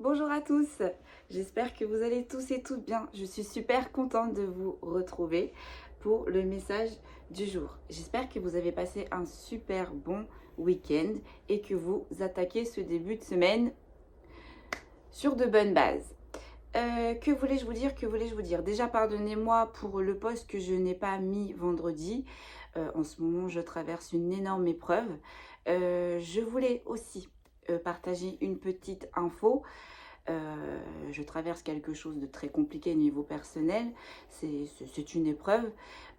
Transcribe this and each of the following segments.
Bonjour à tous, j'espère que vous allez tous et toutes bien. Je suis super contente de vous retrouver pour le message du jour. J'espère que vous avez passé un super bon week-end et que vous attaquez ce début de semaine sur de bonnes bases. Que voulais-je vous dire? Déjà, pardonnez-moi pour le post que je n'ai pas mis vendredi. En ce moment, je traverse une énorme épreuve. Je voulais aussi partager une petite info. Je traverse quelque chose de très compliqué au niveau personnel. C'est une épreuve.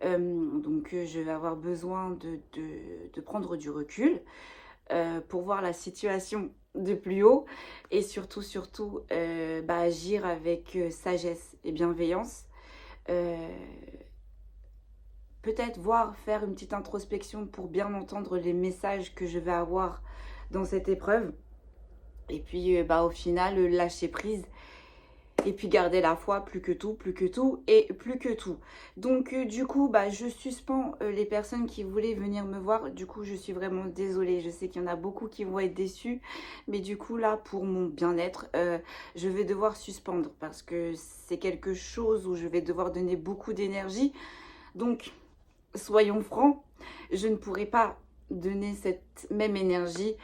Donc, je vais avoir besoin de prendre du recul pour voir la situation de plus haut et surtout, agir avec sagesse et bienveillance. Euh, Peut-être voir, faire une petite introspection pour bien entendre les messages que je vais avoir dans cette épreuve. Et puis, au final, lâcher prise. Et puis garder la foi, plus que tout, et plus que tout. Donc du coup, je suspends les personnes qui voulaient venir me voir. Du coup, je suis vraiment désolée. Je sais qu'il y en a beaucoup qui vont être déçus. Mais du coup, là, pour mon bien-être, je vais devoir suspendre. Parce que c'est quelque chose où je vais devoir donner beaucoup d'énergie. Donc, soyons francs, je ne pourrai pas donner cette même énergie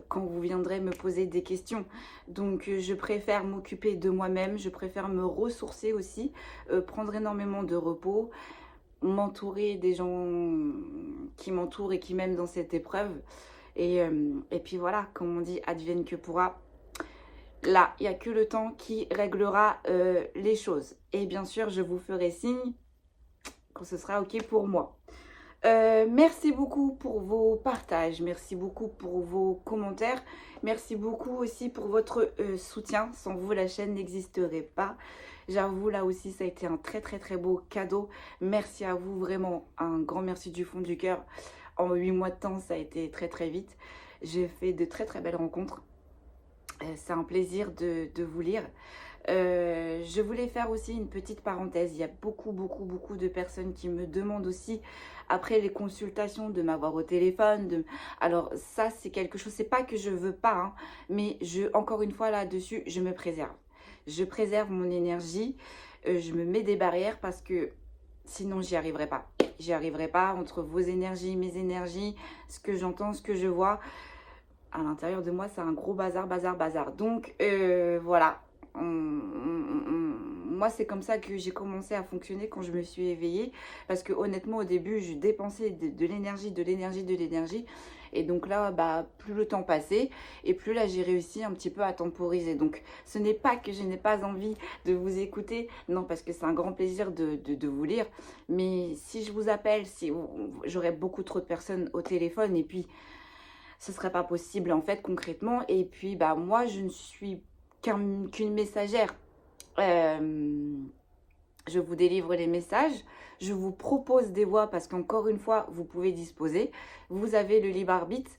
quand vous viendrez me poser des questions. Donc je préfère m'occuper de moi-même, je préfère me ressourcer aussi, prendre énormément de repos, m'entourer des gens qui m'entourent et qui m'aiment dans cette épreuve. Et puis voilà, comme on dit, advienne que pourra. Là, il n'y a que le temps qui réglera les choses. Et bien sûr, je vous ferai signe quand ce sera OK pour moi. Merci beaucoup pour vos partages, merci beaucoup pour vos commentaires, merci beaucoup aussi pour votre soutien. Sans vous, la chaîne n'existerait pas. J'avoue, là aussi, ça a été un très beau cadeau. Merci à vous, vraiment, un grand merci du fond du cœur. En 8 mois de temps, ça a été très vite. J'ai fait de très belles rencontres. C'est un plaisir de vous lire. Je voulais faire aussi une petite parenthèse. Il y a beaucoup de personnes qui me demandent aussi, après les consultations, de m'avoir au téléphone. Alors ça, c'est quelque chose, c'est pas que je veux pas, hein, mais encore une fois là-dessus, je me préserve. Je préserve mon énergie, je me mets des barrières parce que sinon j'y arriverai pas. J'y arriverai pas entre vos énergies, mes énergies, ce que j'entends, ce que je vois. À l'intérieur de moi, c'est un gros bazar. Donc voilà, moi c'est comme ça que j'ai commencé à fonctionner quand je me suis éveillée, parce que honnêtement au début je dépensais de l'énergie, et donc là plus le temps passait et plus là j'ai réussi un petit peu à temporiser. Donc ce n'est pas que je n'ai pas envie de vous écouter, non, parce que c'est un grand plaisir de vous lire, mais si je vous appelle, si j'aurais beaucoup trop de personnes au téléphone, et puis ce serait pas possible en fait concrètement. Et puis moi je ne suis qu'une messagère. Je vous délivre les messages, je vous propose des voies parce qu'encore une fois vous pouvez disposer, vous avez le libre arbitre,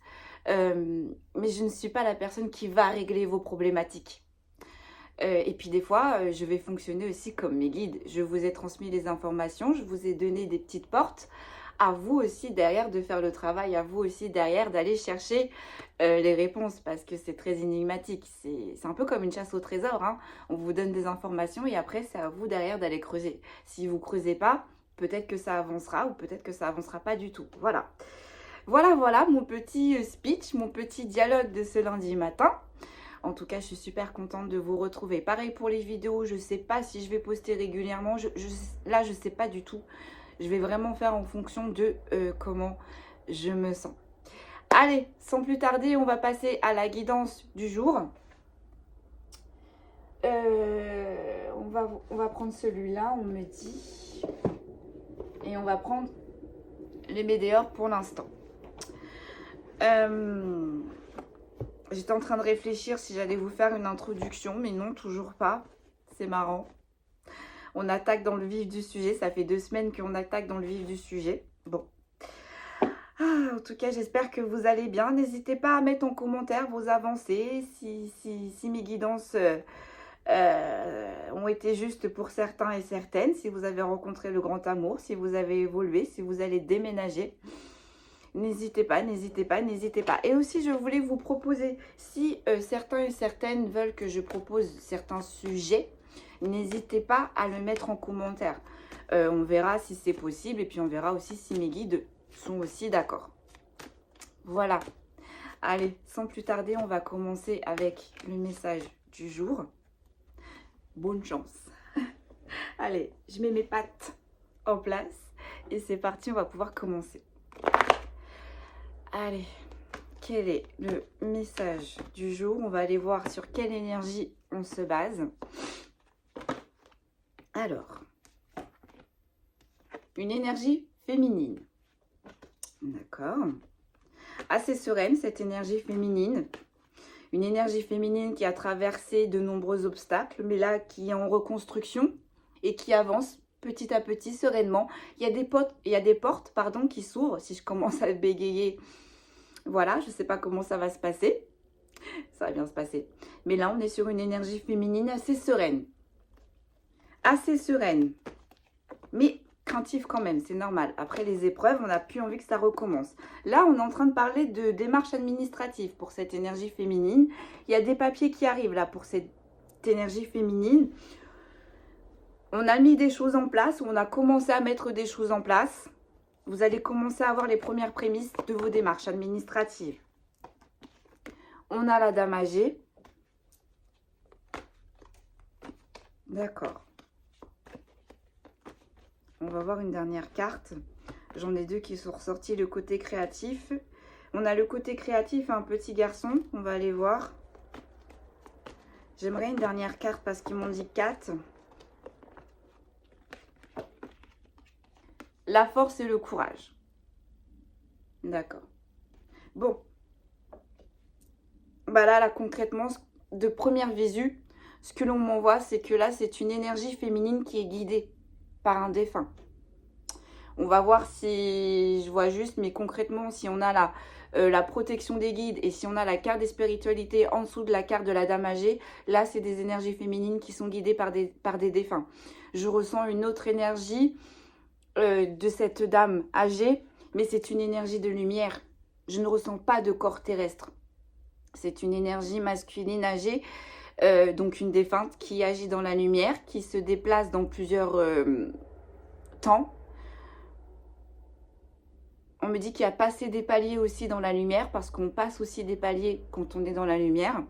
mais je ne suis pas la personne qui va régler vos problématiques. Et puis des fois, je vais fonctionner aussi comme mes guides. Je vous ai transmis les informations, je vous ai donné des petites portes. À vous aussi derrière de faire le travail, à vous aussi derrière d'aller chercher les réponses, parce que c'est très énigmatique. C'est un peu comme une chasse au trésor, hein. On vous donne des informations et après c'est à vous derrière d'aller creuser. Si vous creusez pas, peut-être que ça avancera ou peut-être que ça avancera pas du tout. Voilà mon petit speech, mon petit dialogue de ce lundi matin. En tout cas, je suis super contente de vous retrouver. Pareil pour les vidéos, je ne sais pas si je vais poster régulièrement. Là, je ne sais pas du tout. Je vais vraiment faire en fonction de comment je me sens. Allez, sans plus tarder, on va passer à la guidance du jour. On va prendre celui-là, on me dit. Et on va prendre les météores pour l'instant. J'étais en train de réfléchir si j'allais vous faire une introduction, mais non, toujours pas. C'est marrant. On attaque dans le vif du sujet. Ça fait 2 semaines qu'on attaque dans le vif du sujet. Bon. En tout cas, j'espère que vous allez bien. N'hésitez pas à mettre en commentaire vos avancées, si mes guidances ont été justes pour certains et certaines, si vous avez rencontré le grand amour, si vous avez évolué, si vous allez déménager. N'hésitez pas, n'hésitez pas, n'hésitez pas. Et aussi, je voulais vous proposer, si certains et certaines veulent que je propose certains sujets, n'hésitez pas à le mettre en commentaire. On verra si c'est possible et puis on verra aussi si mes guides sont aussi d'accord. Voilà. Allez, sans plus tarder, on va commencer avec le message du jour. Bonne chance. Allez, je mets mes pattes en place et c'est parti, on va pouvoir commencer. Allez, quel est le message du jour? On va aller voir sur quelle énergie on se base. Alors, une énergie féminine. D'accord. Assez sereine, cette énergie féminine. Une énergie féminine qui a traversé de nombreux obstacles, mais là, qui est en reconstruction et qui avance petit à petit, sereinement. Il y a des portes qui s'ouvrent. Si je commence à bégayer, voilà, je ne sais pas comment ça va se passer. Ça va bien se passer. Mais là, on est sur une énergie féminine assez sereine. Assez sereine. Mais craintive quand même, c'est normal. Après les épreuves, on n'a plus envie que ça recommence. Là, on est en train de parler de démarches administratives pour cette énergie féminine. Il y a des papiers qui arrivent là pour cette énergie féminine. On a mis des choses en place, on a commencé à mettre des choses en place. Vous allez commencer à avoir les premières prémices de vos démarches administratives. On a la dame âgée. D'accord. On va voir une dernière carte. J'en ai deux qui sont ressortis, le côté créatif. On a le côté créatif, un petit garçon. On va aller voir. J'aimerais une dernière carte parce qu'ils m'ont dit 4. La force et le courage. D'accord. Bon. Bah là, concrètement, de première visu, ce que l'on m'envoie, c'est que là, c'est une énergie féminine qui est guidée par un défunt. On va voir si je vois juste, mais concrètement, si on a la protection des guides et si on a la carte des spiritualités en dessous de la carte de la dame âgée, là, c'est des énergies féminines qui sont guidées par des défunts. Je ressens une autre énergie de cette dame âgée, mais c'est une énergie de lumière. Je ne ressens pas de corps terrestre. C'est une énergie masculine âgée, donc une défunte qui agit dans la lumière, qui se déplace dans plusieurs temps. On me dit qu'il y a passé des paliers aussi dans la lumière, parce qu'on passe aussi des paliers quand on est dans la lumière.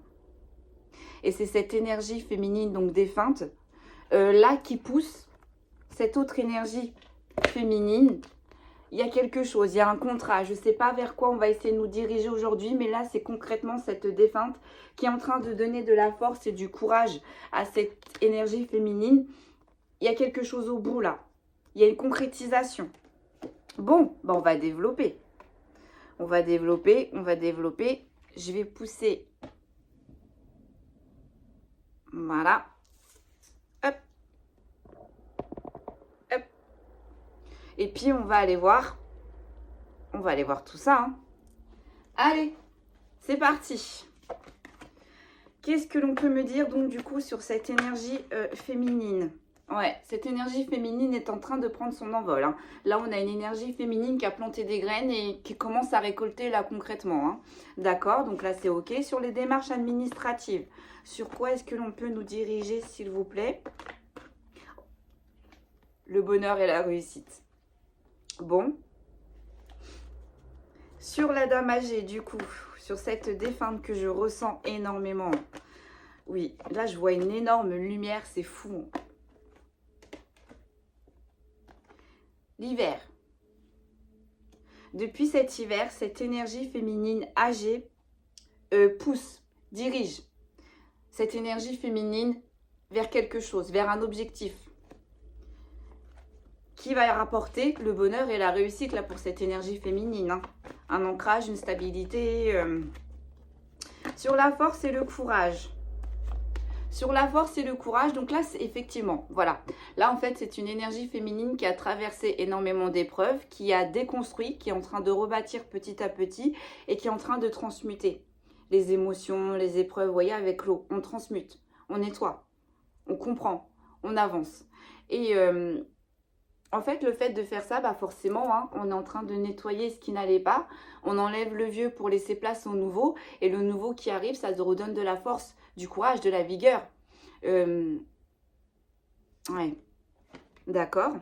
Et c'est cette énergie féminine, donc défunte, là qui pousse cette autre énergie féminine. Il y a quelque chose, il y a un contrat. Je ne sais pas vers quoi on va essayer de nous diriger aujourd'hui, mais là, c'est concrètement cette défunte qui est en train de donner de la force et du courage à cette énergie féminine. Il y a quelque chose au bout, là. Il y a une concrétisation. Bon, ben on va développer. On va développer, on va développer. Je vais pousser. Voilà. Hop. Hop. Et puis, on va aller voir. On va aller voir tout ça. Hein. Allez, c'est parti. Qu'est-ce que l'on peut me dire donc du coup sur cette énergie féminine? Ouais, cette énergie féminine est en train de prendre son envol. Hein. Là, on a une énergie féminine qui a planté des graines et qui commence à récolter là concrètement. Hein. D'accord, donc là c'est ok. Sur les démarches administratives, sur quoi est-ce que l'on peut nous diriger s'il vous plaît? Le bonheur et la réussite. Bon. Sur la dame âgée, du coup, sur cette défunte que je ressens énormément. Oui, là je vois une énorme lumière, c'est fou. L'hiver. Depuis cet hiver, cette énergie féminine âgée pousse, dirige cette énergie féminine vers quelque chose, vers un objectif qui va rapporter le bonheur et la réussite là pour cette énergie féminine. Hein. Un ancrage, une stabilité. Sur la force et le courage. Sur la force et le courage, donc là, c'est effectivement, voilà. Là, en fait, c'est une énergie féminine qui a traversé énormément d'épreuves, qui a déconstruit, qui est en train de rebâtir petit à petit et qui est en train de transmuter les émotions, les épreuves. Vous voyez, avec l'eau, on transmute, on nettoie, on comprend, on avance. Et En fait, le fait de faire ça, bah forcément, hein, on est en train de nettoyer ce qui n'allait pas. On enlève le vieux pour laisser place au nouveau. Et le nouveau qui arrive, ça te redonne de la force, du courage, de la vigueur. Ouais, d'accord.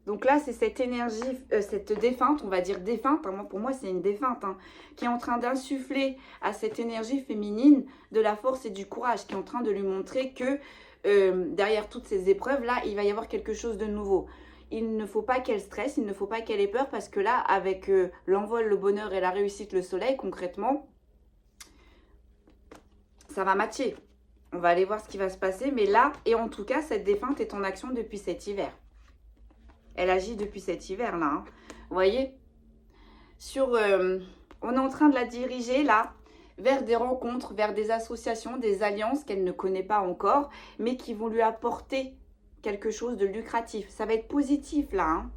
Donc là, c'est cette énergie, cette défunte, on va dire défunte, hein, pour moi c'est une défunte, hein, qui est en train d'insuffler à cette énergie féminine de la force et du courage, qui est en train de lui montrer que derrière toutes ces épreuves-là, il va y avoir quelque chose de nouveau. Il ne faut pas qu'elle stresse, il ne faut pas qu'elle ait peur, parce que là, avec l'envol, le bonheur et la réussite, le soleil, concrètement, ça va matcher. On va aller voir ce qui va se passer, mais là, et en tout cas, cette défunte est en action depuis cet hiver. Elle agit depuis cet hiver-là. Hein. Vous voyez on est en train de la diriger, là, vers des rencontres, vers des associations, des alliances qu'elle ne connaît pas encore, mais qui vont lui apporter quelque chose de lucratif. Ça va être positif, là. Hein.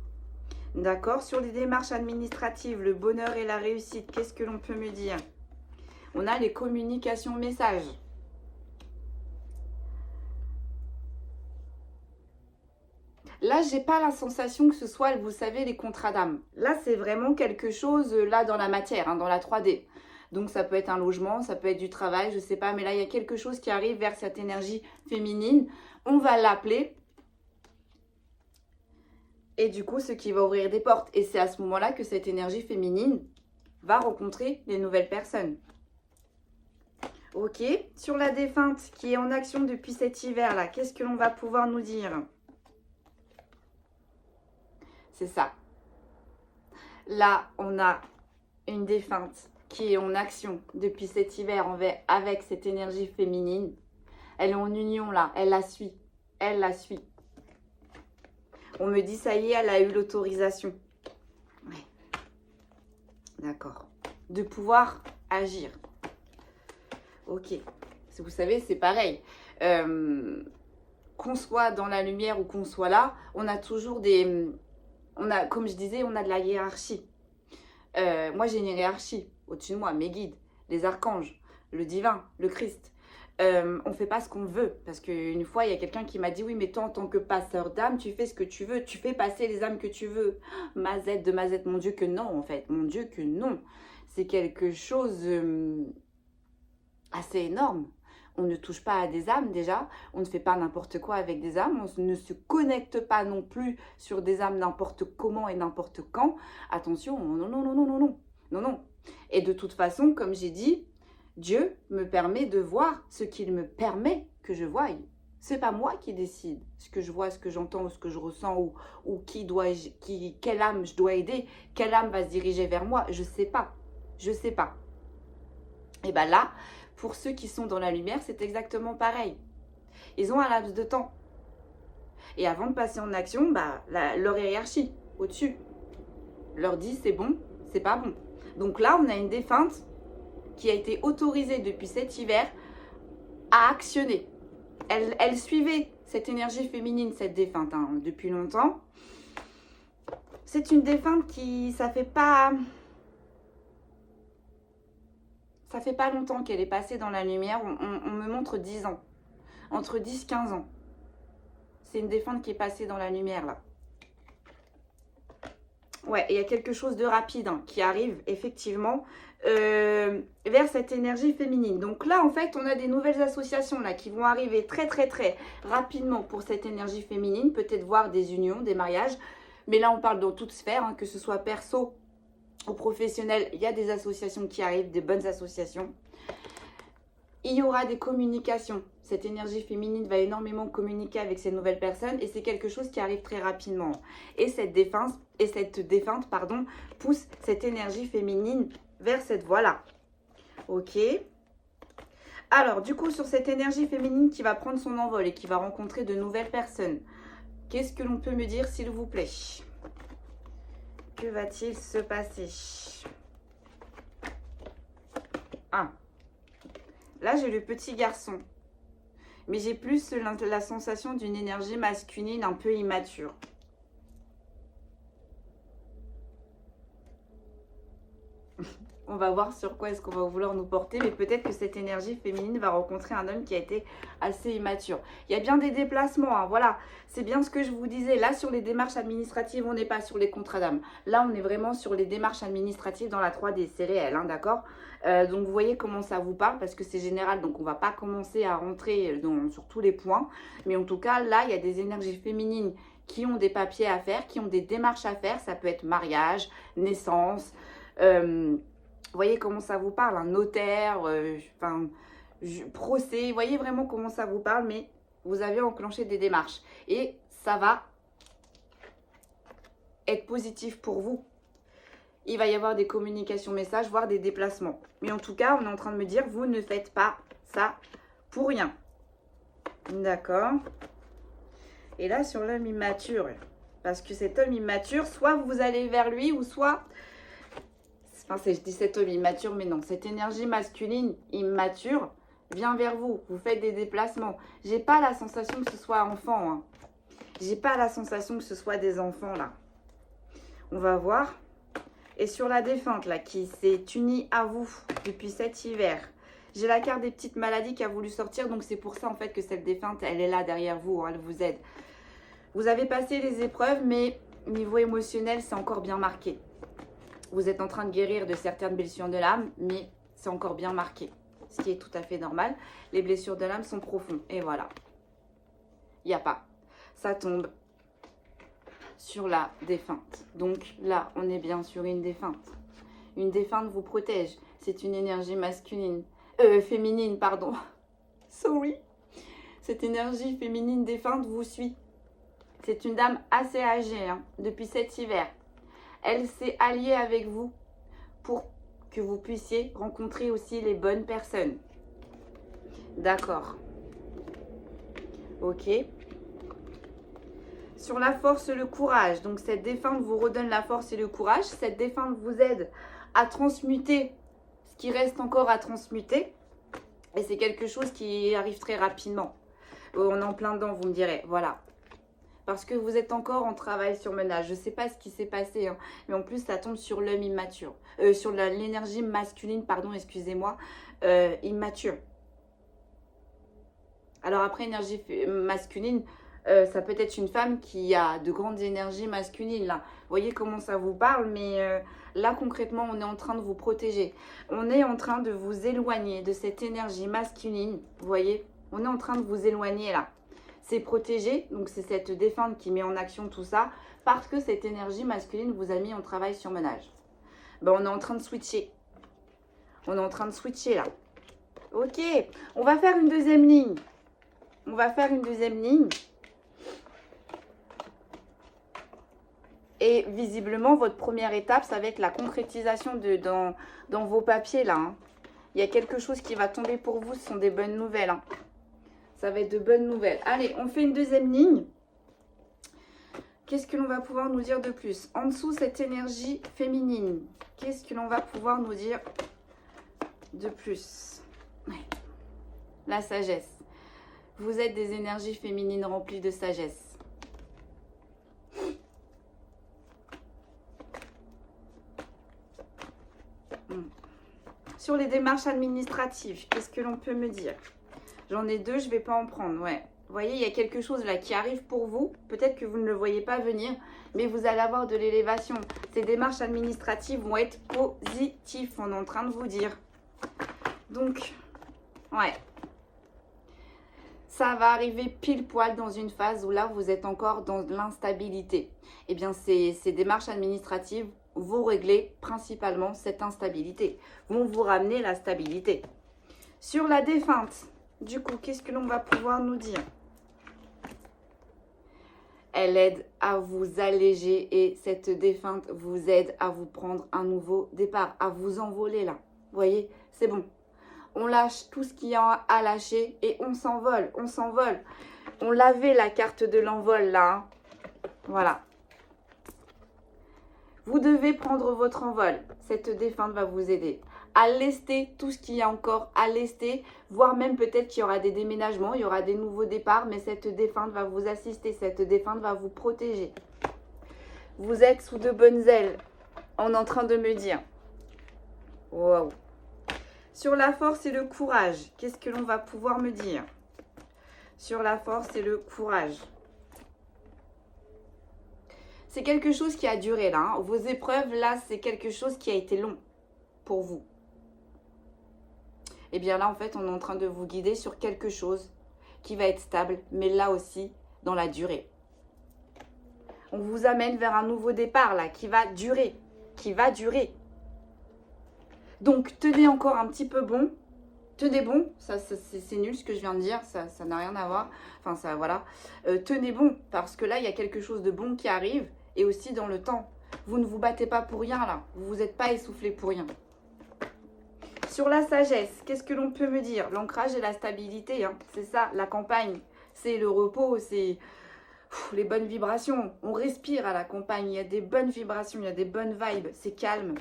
D'accord. Sur les démarches administratives, le bonheur et la réussite, qu'est-ce que l'on peut me dire? On a les communications messages. Là, j'ai pas la sensation que ce soit, vous savez, les contrats d'âme. Là, c'est vraiment quelque chose, là, dans la matière, hein, dans la 3D. Donc, ça peut être un logement, ça peut être du travail, je sais pas. Mais là, il y a quelque chose qui arrive vers cette énergie féminine. On va l'appeler. Et du coup, ce qui va ouvrir des portes. Et c'est à ce moment-là que cette énergie féminine va rencontrer les nouvelles personnes. Ok. Sur la défunte qui est en action depuis cet hiver-là, qu'est-ce que l'on va pouvoir nous dire ? C'est ça. Là, on a une défunte qui est en action depuis cet hiver avec cette énergie féminine. Elle est en union là, elle la suit. Elle la suit. On me dit, ça y est, elle a eu l'autorisation. Ouais. D'accord. De pouvoir agir. Ok. Vous savez, c'est pareil. Qu'on soit dans la lumière ou qu'on soit là, on a toujours des... comme je disais, on a de la hiérarchie. Moi, j'ai une hiérarchie au-dessus de moi, mes guides, les archanges, le divin, le Christ. On ne fait pas ce qu'on veut. Parce qu'une fois, il y a quelqu'un qui m'a dit, oui, mais toi, en tant que passeur d'âme, tu fais ce que tu veux. Tu fais passer les âmes que tu veux. Mazette de Mazette, mon Dieu que non, en fait. Mon Dieu que non. C'est quelque chose assez énorme. On ne touche pas à des âmes déjà, on ne fait pas n'importe quoi avec des âmes, on ne se connecte pas non plus sur des âmes n'importe comment et n'importe quand. Attention, non, non, non, non, non, non, non, non. Et de toute façon, comme j'ai dit, Dieu me permet de voir ce qu'il me permet que je voie. C'est pas moi qui décide ce que je vois, ce que j'entends ou ce que je ressens ou quelle âme je dois aider, quelle âme va se diriger vers moi. Je sais pas, je sais pas. Et bien là, pour ceux qui sont dans la lumière, c'est exactement pareil. Ils ont un laps de temps. Et avant de passer en action, leur hiérarchie au-dessus leur dit c'est bon, c'est pas bon. Donc là, on a une défunte qui a été autorisée depuis cet hiver à actionner. Elle suivait cette énergie féminine, cette défunte, hein, depuis longtemps. C'est une défunte qui, ça fait pas longtemps qu'elle est passée dans la lumière. On me montre 10 ans. Entre 10 et 15 ans. C'est une défunte qui est passée dans la lumière, là. Ouais, il y a quelque chose de rapide hein, qui arrive, effectivement, vers cette énergie féminine. Donc là, en fait, on a des nouvelles associations, là, qui vont arriver très, très, très rapidement pour cette énergie féminine. Peut-être voir des unions, des mariages. Mais là, on parle dans toute sphère, hein, que ce soit perso ou professionnel, il y a des associations qui arrivent, des bonnes associations. Il y aura des communications. Cette énergie féminine va énormément communiquer avec ces nouvelles personnes et c'est quelque chose qui arrive très rapidement. Et cette défunte, pousse cette énergie féminine vers cette voie-là. Ok. Alors, du coup, sur cette énergie féminine qui va prendre son envol et qui va rencontrer de nouvelles personnes, qu'est-ce que l'on peut me dire, s'il vous plaît ? Que va-t-il se passer? Ah. Là, j'ai le petit garçon. Mais j'ai plus la sensation d'une énergie masculine un peu immature. On va voir sur quoi est-ce qu'on va vouloir nous porter, mais peut-être que cette énergie féminine va rencontrer un homme qui a été assez immature. Il y a bien des déplacements, hein, voilà. C'est bien ce que je vous disais. Là, sur les démarches administratives, on n'est pas sur les contrats d'âme. Là, on est vraiment sur les démarches administratives dans la 3D. C'est réel, hein, d'accord. Donc, vous voyez comment ça vous parle, parce que c'est général. Donc, on ne va pas commencer à rentrer sur tous les points. Mais en tout cas, là, il y a des énergies féminines qui ont des papiers à faire, qui ont des démarches à faire. Ça peut être mariage, naissance, vous voyez comment ça vous parle, un notaire, procès, vous voyez vraiment comment ça vous parle, mais vous avez enclenché des démarches. Et ça va être positif pour vous. Il va y avoir des communications messages, voire des déplacements. Mais en tout cas, on est en train de me dire, vous ne faites pas ça pour rien. D'accord. Et là, sur l'homme immature, parce que cet homme immature, soit vous allez vers lui, ou soit... Enfin, je dis cet homme immature, mais non. Cette énergie masculine immature vient vers vous. Vous faites des déplacements. J'ai pas la sensation que ce soit enfant. Hein. J'ai pas la sensation que ce soit des enfants, là. On va voir. Et sur la défunte, là, qui s'est unie à vous depuis cet hiver. J'ai la carte des petites maladies qui a voulu sortir. Donc, c'est pour ça, en fait, que cette défunte, elle est là derrière vous. Hein, elle vous aide. Vous avez passé les épreuves, mais niveau émotionnel, c'est encore bien marqué. Vous êtes en train de guérir de certaines blessures de l'âme, mais c'est encore bien marqué. Ce qui est tout à fait normal. Les blessures de l'âme sont profondes. Et voilà. Il n'y a pas. Ça tombe sur la défunte. Donc là, on est bien sur une défunte. Une défunte vous protège. C'est une énergie masculine. Féminine, pardon. Sorry. Cette énergie féminine défunte vous suit. C'est une dame assez âgée, hein, depuis cet hiver. Elle s'est alliée avec vous pour que vous puissiez rencontrer aussi les bonnes personnes. D'accord. Ok. Sur la force et le courage. Donc, cette défunte vous redonne la force et le courage. Cette défunte vous aide à transmuter ce qui reste encore à transmuter. Et c'est quelque chose qui arrive très rapidement. On est en plein dedans, vous me direz. Voilà. Parce que vous êtes encore en travail sur ménage. Je ne sais pas ce qui s'est passé, hein, mais en plus, ça tombe sur l'homme immature. Sur l'énergie masculine, pardon, excusez-moi, immature. Alors après, énergie masculine, ça peut être une femme qui a de grandes énergies masculines, là. Vous voyez comment ça vous parle, mais là, concrètement, on est en train de vous protéger. On est en train de vous éloigner de cette énergie masculine, vous voyez. On est en train de vous éloigner, là. C'est protégé, donc c'est cette défunte qui met en action tout ça, parce que cette énergie masculine vous a mis en travail sur ménage. Ben, on est en train de switcher. On est en train de switcher là. Ok, on va faire une deuxième ligne. On va faire une deuxième ligne. Et visiblement, votre première étape, ça va être la concrétisation dans vos papiers là. Hein. Il y a quelque chose qui va tomber pour vous, ce sont des bonnes nouvelles. Hein. Ça va être de bonnes nouvelles. Allez, on fait une deuxième ligne. Qu'est-ce que l'on va pouvoir nous dire de plus? En dessous, cette énergie féminine. Qu'est-ce que l'on va pouvoir nous dire de plus? Ouais. La sagesse. Vous êtes des énergies féminines remplies de sagesse. Sur les démarches administratives, qu'est-ce que l'on peut me dire? J'en ai deux, je ne vais pas en prendre, ouais. Vous voyez, il y a quelque chose là qui arrive pour vous. Peut-être que vous ne le voyez pas venir, mais vous allez avoir de l'élévation. Ces démarches administratives vont être positives, on est en train de vous dire. Donc, ouais. Ça va arriver pile poil dans une phase où là, vous êtes encore dans l'instabilité. Eh bien, ces démarches administratives vont régler principalement cette instabilité. Vont vous ramener la stabilité. Sur la défunte. Du coup, qu'est-ce que l'on va pouvoir nous dire? Elle aide à vous alléger et cette défunte vous aide à vous prendre un nouveau départ, à vous envoler là. Vous voyez, c'est bon. On lâche tout ce qu'il y a à lâcher et on s'envole, on s'envole. On lavait la carte de l'envol là. Hein. Voilà. Vous devez prendre votre envol. Cette défunte va vous aider à lester tout ce qu'il y a encore à lester, voire même peut-être qu'il y aura des déménagements, il y aura des nouveaux départs, mais cette défunte va vous assister, cette défunte va vous protéger. Vous êtes sous de bonnes ailes, on est en train de me dire. Waouh. Sur la force et le courage, qu'est-ce que l'on va pouvoir me dire? Sur la force et le courage. C'est quelque chose qui a duré là. Hein. Vos épreuves là, c'est quelque chose qui a été long pour vous. Et bien là, en fait, on est en train de vous guider sur quelque chose qui va être stable, mais là aussi, dans la durée. On vous amène vers un nouveau départ là, qui va durer. Qui va durer. Donc, tenez encore un petit peu bon. Tenez bon, ça c'est nul ce que je viens de dire, ça n'a rien à voir. Enfin, ça, voilà. Tenez bon, parce que là, il y a quelque chose de bon qui arrive. Et aussi dans le temps. Vous ne vous battez pas pour rien là. Vous vous êtes pas essoufflé pour rien. Sur la sagesse, qu'est-ce que l'on peut me dire? L'ancrage et la stabilité, hein, c'est ça, la campagne. C'est le repos, c'est les bonnes vibrations. On respire à la campagne, il y a des bonnes vibrations, il y a des bonnes vibes. C'est calme.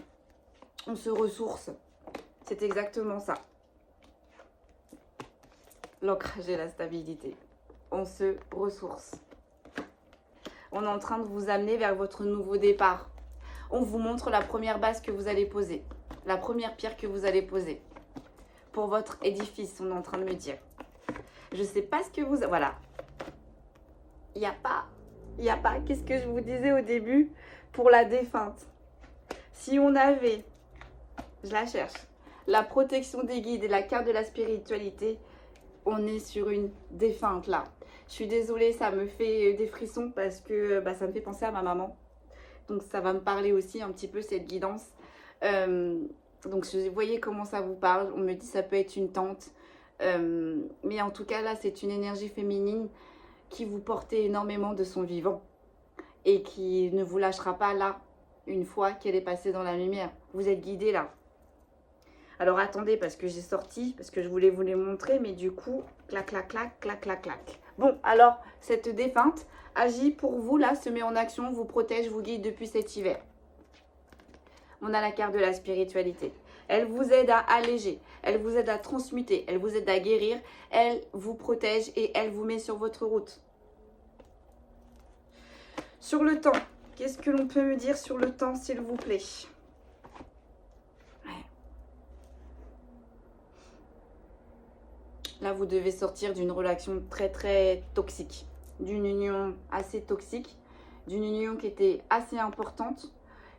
On se ressource. C'est exactement ça. L'ancrage et la stabilité. On se ressource. On est en train de vous amener vers votre nouveau départ. On vous montre la première base que vous allez poser. La première pierre que vous allez poser. Pour votre édifice, on est en train de me dire. Je ne sais pas ce que vous... Voilà. Il n'y a pas, qu'est-ce que je vous disais au début pour la défunte. Si on avait, je la cherche, la protection des guides et la carte de la spiritualité, on est sur une défunte là. Je suis désolée, ça me fait des frissons parce que ça me fait penser à ma maman. Donc ça va me parler aussi un petit peu cette guidance. Donc vous voyez comment ça vous parle. On me dit ça peut être une tante. Mais en tout cas là, c'est une énergie féminine qui vous portait énormément de son vivant. Et qui ne vous lâchera pas là, une fois qu'elle est passée dans la lumière. Vous êtes guidés là. Alors attendez, parce que j'ai sorti, parce que je voulais vous les montrer, mais du coup, clac, clac, clac, clac, clac, clac. Bon, alors, cette défunte agit pour vous, là, se met en action, vous protège, vous guide depuis cet hiver. On a la carte de la spiritualité. Elle vous aide à alléger, elle vous aide à transmuter, elle vous aide à guérir, elle vous protège et elle vous met sur votre route. Sur le temps, qu'est-ce que l'on peut me dire sur le temps, s'il vous plaît ? Là, vous devez sortir d'une relation très, très toxique. D'une union assez toxique. D'une union qui était assez importante.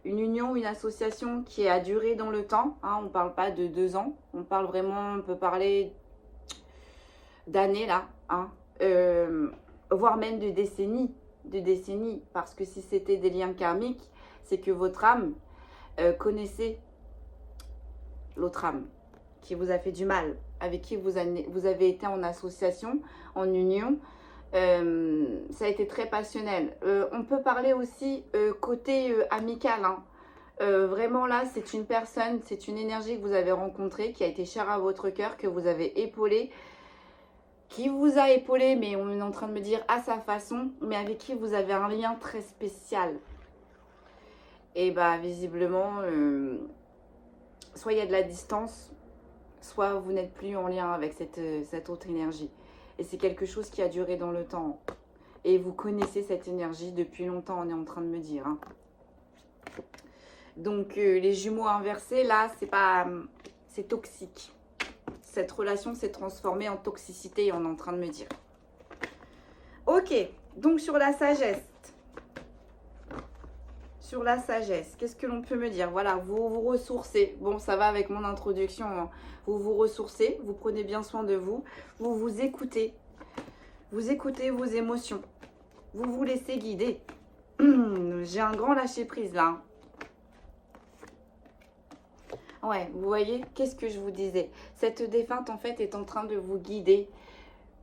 Une union, une association qui a duré dans le temps. Hein, on ne parle pas de 2 ans. On parle vraiment, on peut parler d'années là. Hein, voire même de décennies. Parce que si c'était des liens karmiques, c'est que votre âme connaissait l'autre âme qui vous a fait du mal, avec qui vous avez été en association, en union. Ça a été très passionnel. On peut parler aussi côté amical. Hein. Vraiment là, c'est une personne, c'est une énergie que vous avez rencontrée, qui a été chère à votre cœur, que vous avez épaulée, qui vous a épaulé, mais on est en train de me dire à sa façon, mais avec qui vous avez un lien très spécial. Et bah visiblement, soit il y a de la distance, soit vous n'êtes plus en lien avec cette autre énergie. Et c'est quelque chose qui a duré dans le temps. Et vous connaissez cette énergie depuis longtemps, on est en train de me dire. Hein. Donc, les jumeaux inversés, là, c'est toxique. Cette relation s'est transformée en toxicité, on est en train de me dire. Ok, donc sur la sagesse. Sur la sagesse, qu'est-ce que l'on peut me dire? Voilà, vous vous ressourcez. Bon, ça va avec mon introduction. Hein. Vous vous ressourcez, vous prenez bien soin de vous. Vous vous écoutez. Vous écoutez vos émotions. Vous vous laissez guider. J'ai un grand lâcher-prise là. Ouais, vous voyez, qu'est-ce que je vous disais? Cette défunte, en fait, est en train de vous guider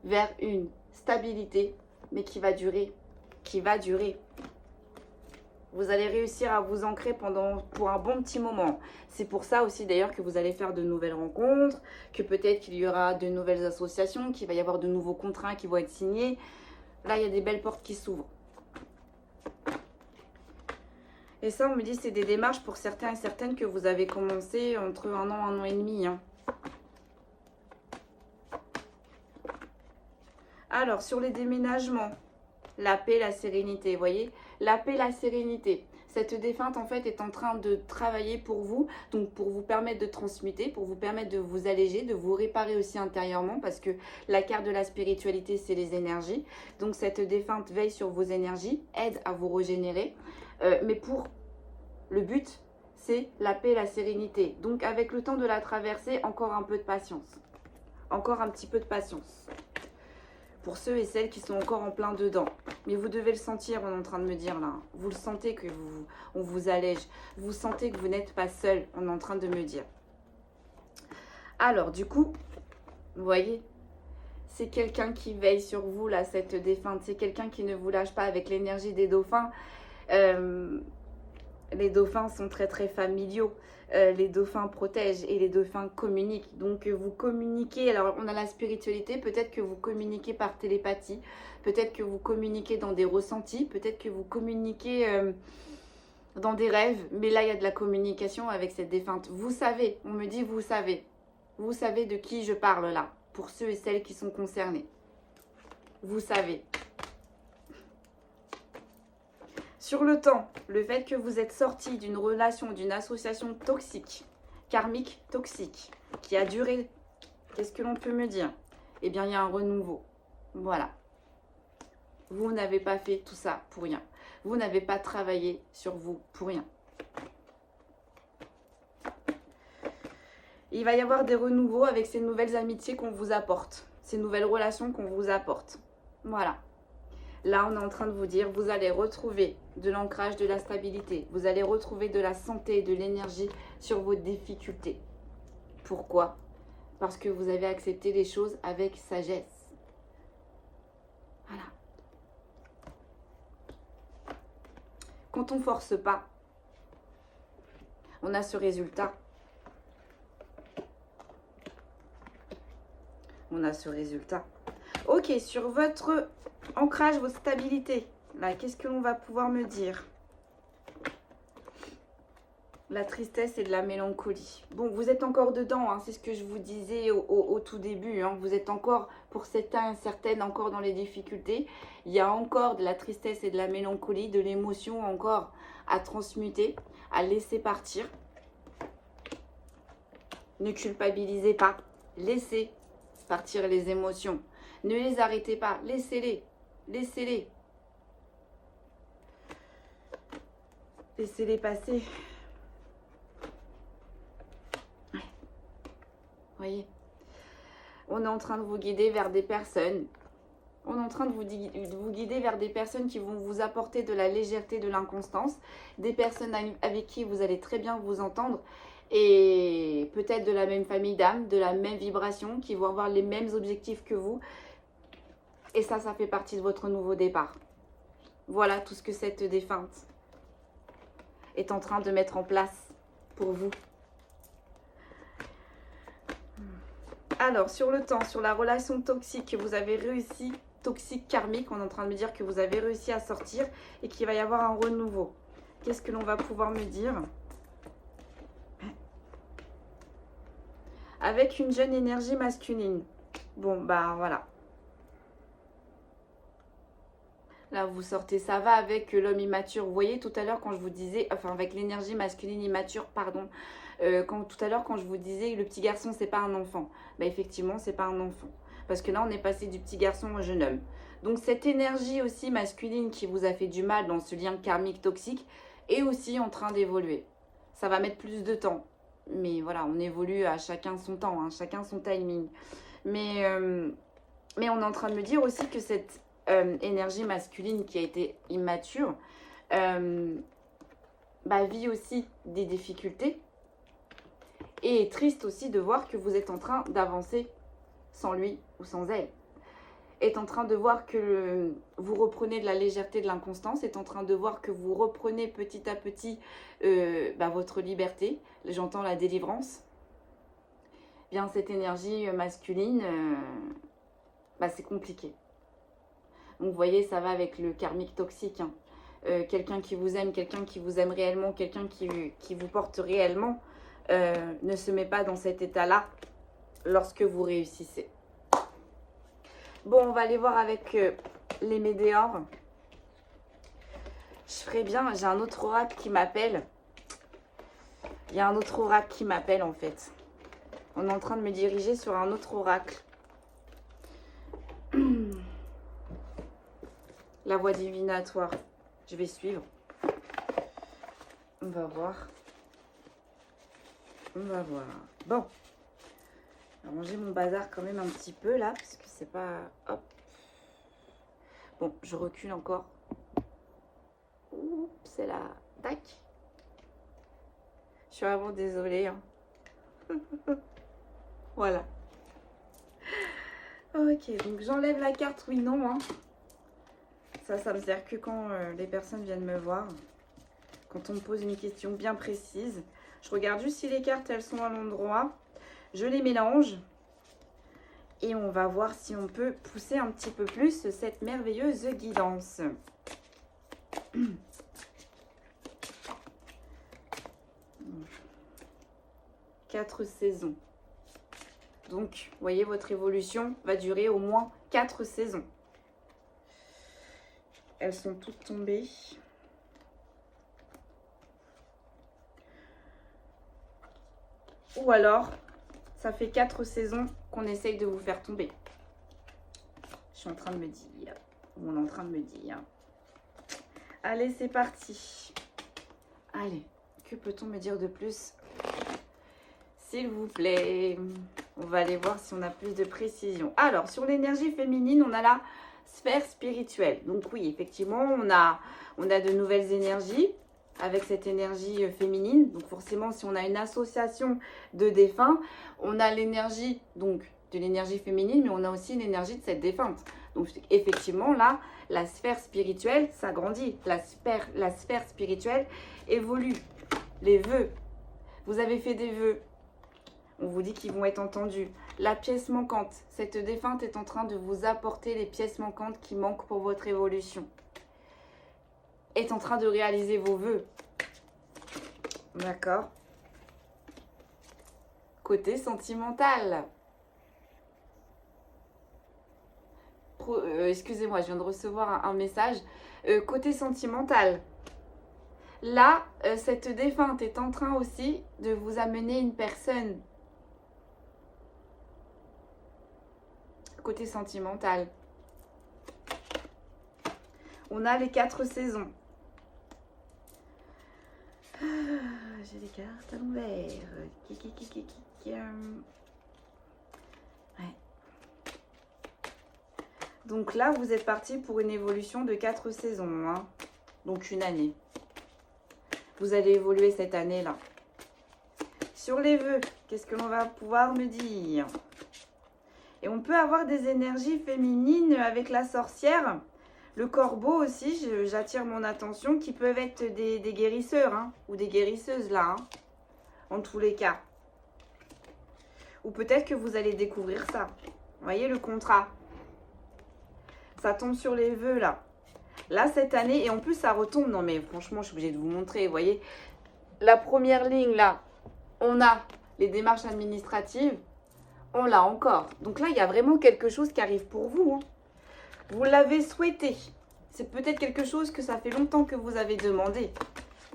vers une stabilité, mais qui va durer. Qui va durer. Vous allez réussir à vous ancrer pour un bon petit moment. C'est pour ça aussi d'ailleurs que vous allez faire de nouvelles rencontres, que peut-être qu'il y aura de nouvelles associations, qu'il va y avoir de nouveaux contrats qui vont être signés. Là, il y a des belles portes qui s'ouvrent. Et ça, on me dit c'est des démarches pour certains et certaines que vous avez commencé entre 1 an et demi. Hein. Alors, sur les déménagements, la paix, la sérénité, vous voyez? La paix, la sérénité. Cette défunte, en fait, est en train de travailler pour vous, donc pour vous permettre de transmuter, pour vous permettre de vous alléger, de vous réparer aussi intérieurement, parce que la carte de la spiritualité, c'est les énergies. Donc, cette défunte veille sur vos énergies, aide à vous régénérer, mais pour le but, c'est la paix et la sérénité. Donc, avec le temps de la traverser, encore un peu de patience. Encore un petit peu de patience. Pour ceux et celles qui sont encore en plein dedans. Mais vous devez le sentir, on est en train de me dire là. Vous le sentez que on vous allège. Vous sentez que vous n'êtes pas seul, on est en train de me dire. Alors, du coup, vous voyez, c'est quelqu'un qui veille sur vous, là, cette défunte. C'est quelqu'un qui ne vous lâche pas avec l'énergie des dauphins. Les dauphins sont très très familiaux. Les dauphins protègent et les dauphins communiquent. Donc vous communiquez, alors on a la spiritualité, peut-être que vous communiquez par télépathie, peut-être que vous communiquez dans des ressentis, peut-être que vous communiquez dans des rêves, mais là il y a de la communication avec cette défunte. Vous savez, on me dit vous savez de qui je parle là, pour ceux et celles qui sont concernés. Vous savez. Sur le temps, le fait que vous êtes sorti d'une relation, d'une association toxique, karmique toxique, qui a duré, qu'est-ce que l'on peut me dire? Eh bien, il y a un renouveau. Voilà. Vous n'avez pas fait tout ça pour rien. Vous n'avez pas travaillé sur vous pour rien. Il va y avoir des renouveaux avec ces nouvelles amitiés qu'on vous apporte, ces nouvelles relations qu'on vous apporte. Voilà. Là, on est en train de vous dire, vous allez retrouver de l'ancrage, de la stabilité. Vous allez retrouver de la santé et de l'énergie sur vos difficultés. Pourquoi? Parce que vous avez accepté les choses avec sagesse. Voilà. Quand on ne force pas, on a ce résultat. On a ce résultat. Ok, sur votre ancrage, votre stabilité. Là, qu'est-ce que l'on va pouvoir me dire? La tristesse et de la mélancolie. Bon, vous êtes encore dedans, hein, c'est ce que je vous disais au tout début. Hein, vous êtes encore, pour certains, certaines, encore dans les difficultés. Il y a encore de la tristesse et de la mélancolie, de l'émotion encore à transmuter, à laisser partir. Ne culpabilisez pas. Laissez partir les émotions. Ne les arrêtez pas. Laissez-les. Laissez-les. Laissez-les passer. Ouais. Voyez. On est en train de vous guider vers des personnes. On est en train de vous guider vers des personnes qui vont vous apporter de la légèreté, de l'inconstance. Des personnes avec qui vous allez très bien vous entendre. Et peut-être de la même famille d'âme, de la même vibration, qui vont avoir les mêmes objectifs que vous. Et ça fait partie de votre nouveau départ. Voilà tout ce que cette défunte est en train de mettre en place pour vous. Alors, sur le temps, sur la relation toxique que vous avez réussi, toxique karmique, on est en train de me dire que vous avez réussi à sortir et qu'il va y avoir un renouveau. Qu'est-ce que l'on va pouvoir me dire? Avec une jeune énergie masculine. Bon, bah voilà. Là, vous sortez, ça va avec l'homme immature. Vous voyez, tout à l'heure, quand je vous disais, enfin, avec l'énergie masculine immature, pardon, tout à l'heure, quand je vous disais, le petit garçon, c'est pas un enfant. Bah, effectivement, c'est pas un enfant. Parce que là, on est passé du petit garçon au jeune homme. Donc, cette énergie aussi masculine qui vous a fait du mal dans ce lien karmique toxique est aussi en train d'évoluer. Ça va mettre plus de temps. Mais voilà, on évolue à chacun son temps, hein, chacun son timing. Mais on est en train de me dire aussi que cette énergie masculine qui a été immature vit aussi des difficultés et est triste aussi de voir que vous êtes en train d'avancer sans lui ou sans elle. Est en train de voir que vous reprenez de la légèreté, de l'inconstance, est en train de voir que vous reprenez petit à petit votre liberté. J'entends la délivrance. Bien, cette énergie masculine, c'est compliqué. Donc, vous voyez, ça va avec le karmique toxique. Hein. Quelqu'un qui vous aime réellement, quelqu'un qui vous porte réellement, ne se met pas dans cet état-là lorsque vous réussissez. Bon, on va aller voir avec les météores. ferais bien, j'ai un autre oracle qui m'appelle. Il y a un autre oracle qui m'appelle en fait. On est en train de me diriger sur un autre oracle. La voie divinatoire. Je vais suivre. On va voir. On va voir. Bon. Je vais ranger mon bazar quand même un petit peu là. Parce que c'est pas... Hop. Bon, je recule encore. Oups, c'est là. Tac. Je suis vraiment désolée. Hein. Voilà. Ok, donc j'enlève la carte oui, non. Hein. Ça me sert que quand les personnes viennent me voir. Quand on me pose une question bien précise. Je regarde juste si les cartes, elles sont à l'endroit. Je les mélange. Et on va voir si on peut pousser un petit peu plus cette merveilleuse guidance. 4 saisons. Donc, vous voyez, votre évolution va durer au moins 4 saisons. Elles sont toutes tombées. Ou alors, ça fait 4 saisons qu'on essaye de vous faire tomber. Je suis en train de me dire. Ou on est en train de me dire. Allez, c'est parti. Allez, que peut-on me dire de plus? S'il vous plaît. On va aller voir si on a plus de précision. Alors, sur l'énergie féminine, on a la sphère spirituelle. Donc oui, effectivement, on a de nouvelles énergies avec cette énergie féminine. Donc forcément, si on a une association de défunts, on a l'énergie donc de l'énergie féminine, mais on a aussi l'énergie de cette défunte. Donc effectivement, là, la sphère spirituelle s'agrandit. La sphère spirituelle évolue. Les vœux. Vous avez fait des vœux. On vous dit qu'ils vont être entendus. La pièce manquante. Cette défunte est en train de vous apporter les pièces manquantes qui manquent pour votre évolution. Est en train de réaliser vos vœux. D'accord. Côté sentimental. Excusez-moi, je viens de recevoir un message. Côté sentimental. Là, cette défunte est en train aussi de vous amener une personne. Côté sentimental. On a les 4 saisons. J'ai les cartes à l'envers. Ouais. Donc là, vous êtes parti pour une évolution de 4 saisons. Hein. Donc une année. Vous allez évoluer cette année-là. Sur les vœux, qu'est-ce que l'on va pouvoir me dire? Et on peut avoir des énergies féminines avec la sorcière. Le corbeau aussi, j'attire mon attention, qui peuvent être des guérisseurs hein, ou des guérisseuses là, hein, en tous les cas. Ou peut-être que vous allez découvrir ça. Vous voyez le contrat. Ça tombe sur les vœux là. Là cette année, et en plus ça retombe. Non mais franchement, je suis obligée de vous montrer. Vous voyez, la première ligne là, on a les démarches administratives. On l'a encore. Donc là, il y a vraiment quelque chose qui arrive pour vous. Hein. Vous l'avez souhaité. C'est peut-être quelque chose que ça fait longtemps que vous avez demandé.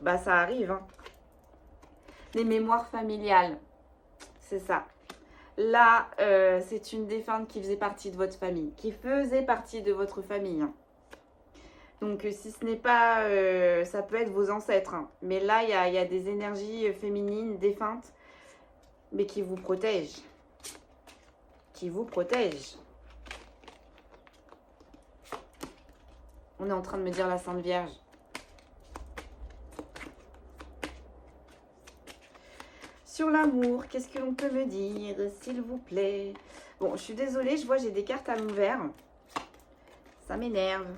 Bah, ça arrive. Hein. Les mémoires familiales. C'est ça. Là, c'est une défunte qui faisait partie de votre famille. Qui faisait partie de votre famille. Hein. Donc, si ce n'est pas... ça peut être vos ancêtres. Hein. Mais là, il y a des énergies féminines défuntes. Mais qui vous protègent. Qui vous protège. On est en train de me dire la Sainte Vierge. Sur l'amour, qu'est-ce que l'on peut me dire, s'il vous plaît? Bon, je suis désolée, je vois j'ai des cartes à l'envers. Ça m'énerve.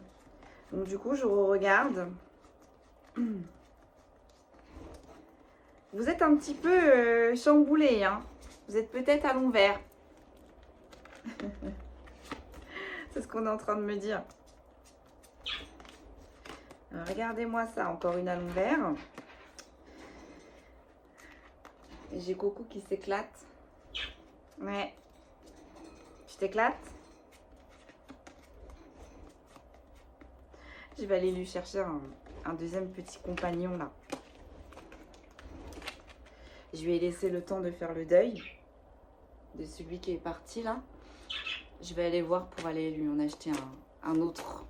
Donc du coup, je regarde. Vous êtes un petit peu chamboulé, hein. Vous êtes peut-être à l'envers. C'est ce qu'on est en train de me dire. Regardez-moi ça, encore une à l'envers. J'ai Coco qui s'éclate. Ouais. Tu t'éclates? Je vais aller lui chercher un un deuxième petit compagnon là. Je lui ai laissé le temps de faire le deuil de celui qui est parti là. Je vais aller voir pour aller lui en acheter un autre.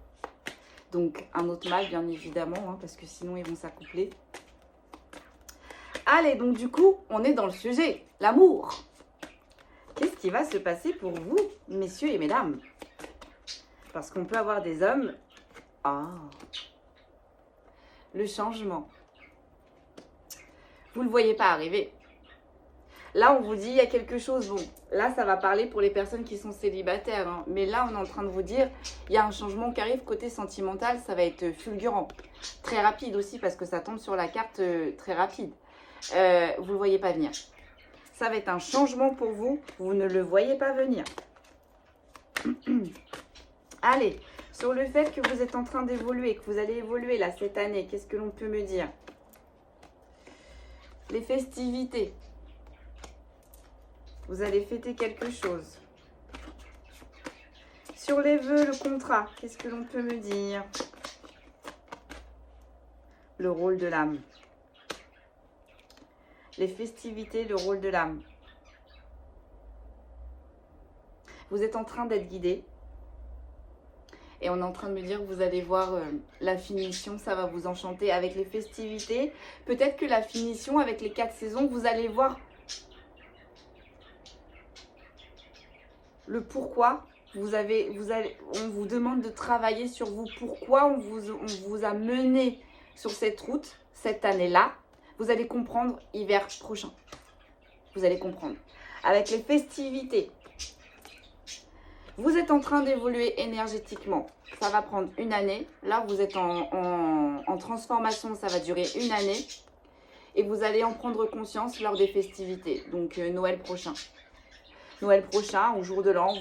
Donc un autre mâle bien évidemment, hein, parce que sinon ils vont s'accoupler. Allez, donc du coup, on est dans le sujet, l'amour. Qu'est-ce qui va se passer pour vous, messieurs et mesdames? Parce qu'on peut avoir des hommes... Ah, le changement. Vous ne le voyez pas arriver. Là, on vous dit, il y a quelque chose. Bon, là, ça va parler pour les personnes qui sont célibataires. Hein. Mais là, on est en train de vous dire, il y a un changement qui arrive. Côté sentimental, ça va être fulgurant. Très rapide aussi, parce que ça tombe sur la carte très rapide. Vous ne le voyez pas venir. Ça va être un changement pour vous. Vous ne le voyez pas venir. Allez, sur le fait que vous êtes en train d'évoluer, que vous allez évoluer là cette année, qu'est-ce que l'on peut me dire? Les festivités. Vous allez fêter quelque chose. Sur les vœux, le contrat, qu'est-ce que l'on peut me dire? Le rôle de l'âme. Les festivités, le rôle de l'âme. Vous êtes en train d'être guidé. Et on est en train de me dire que vous allez voir la finition, ça va vous enchanter avec les festivités. Peut-être que la finition avec les 4 saisons, vous allez voir le pourquoi. On vous demande de travailler sur vous. Pourquoi on vous a mené sur cette route, cette année-là. Vous allez comprendre hiver prochain. Vous allez comprendre. Avec les festivités. Vous êtes en train d'évoluer énergétiquement. Ça va prendre une année. Là, vous êtes en transformation. Ça va durer une année. Et vous allez en prendre conscience lors des festivités. Donc, Noël prochain. Noël prochain, au jour de l'an.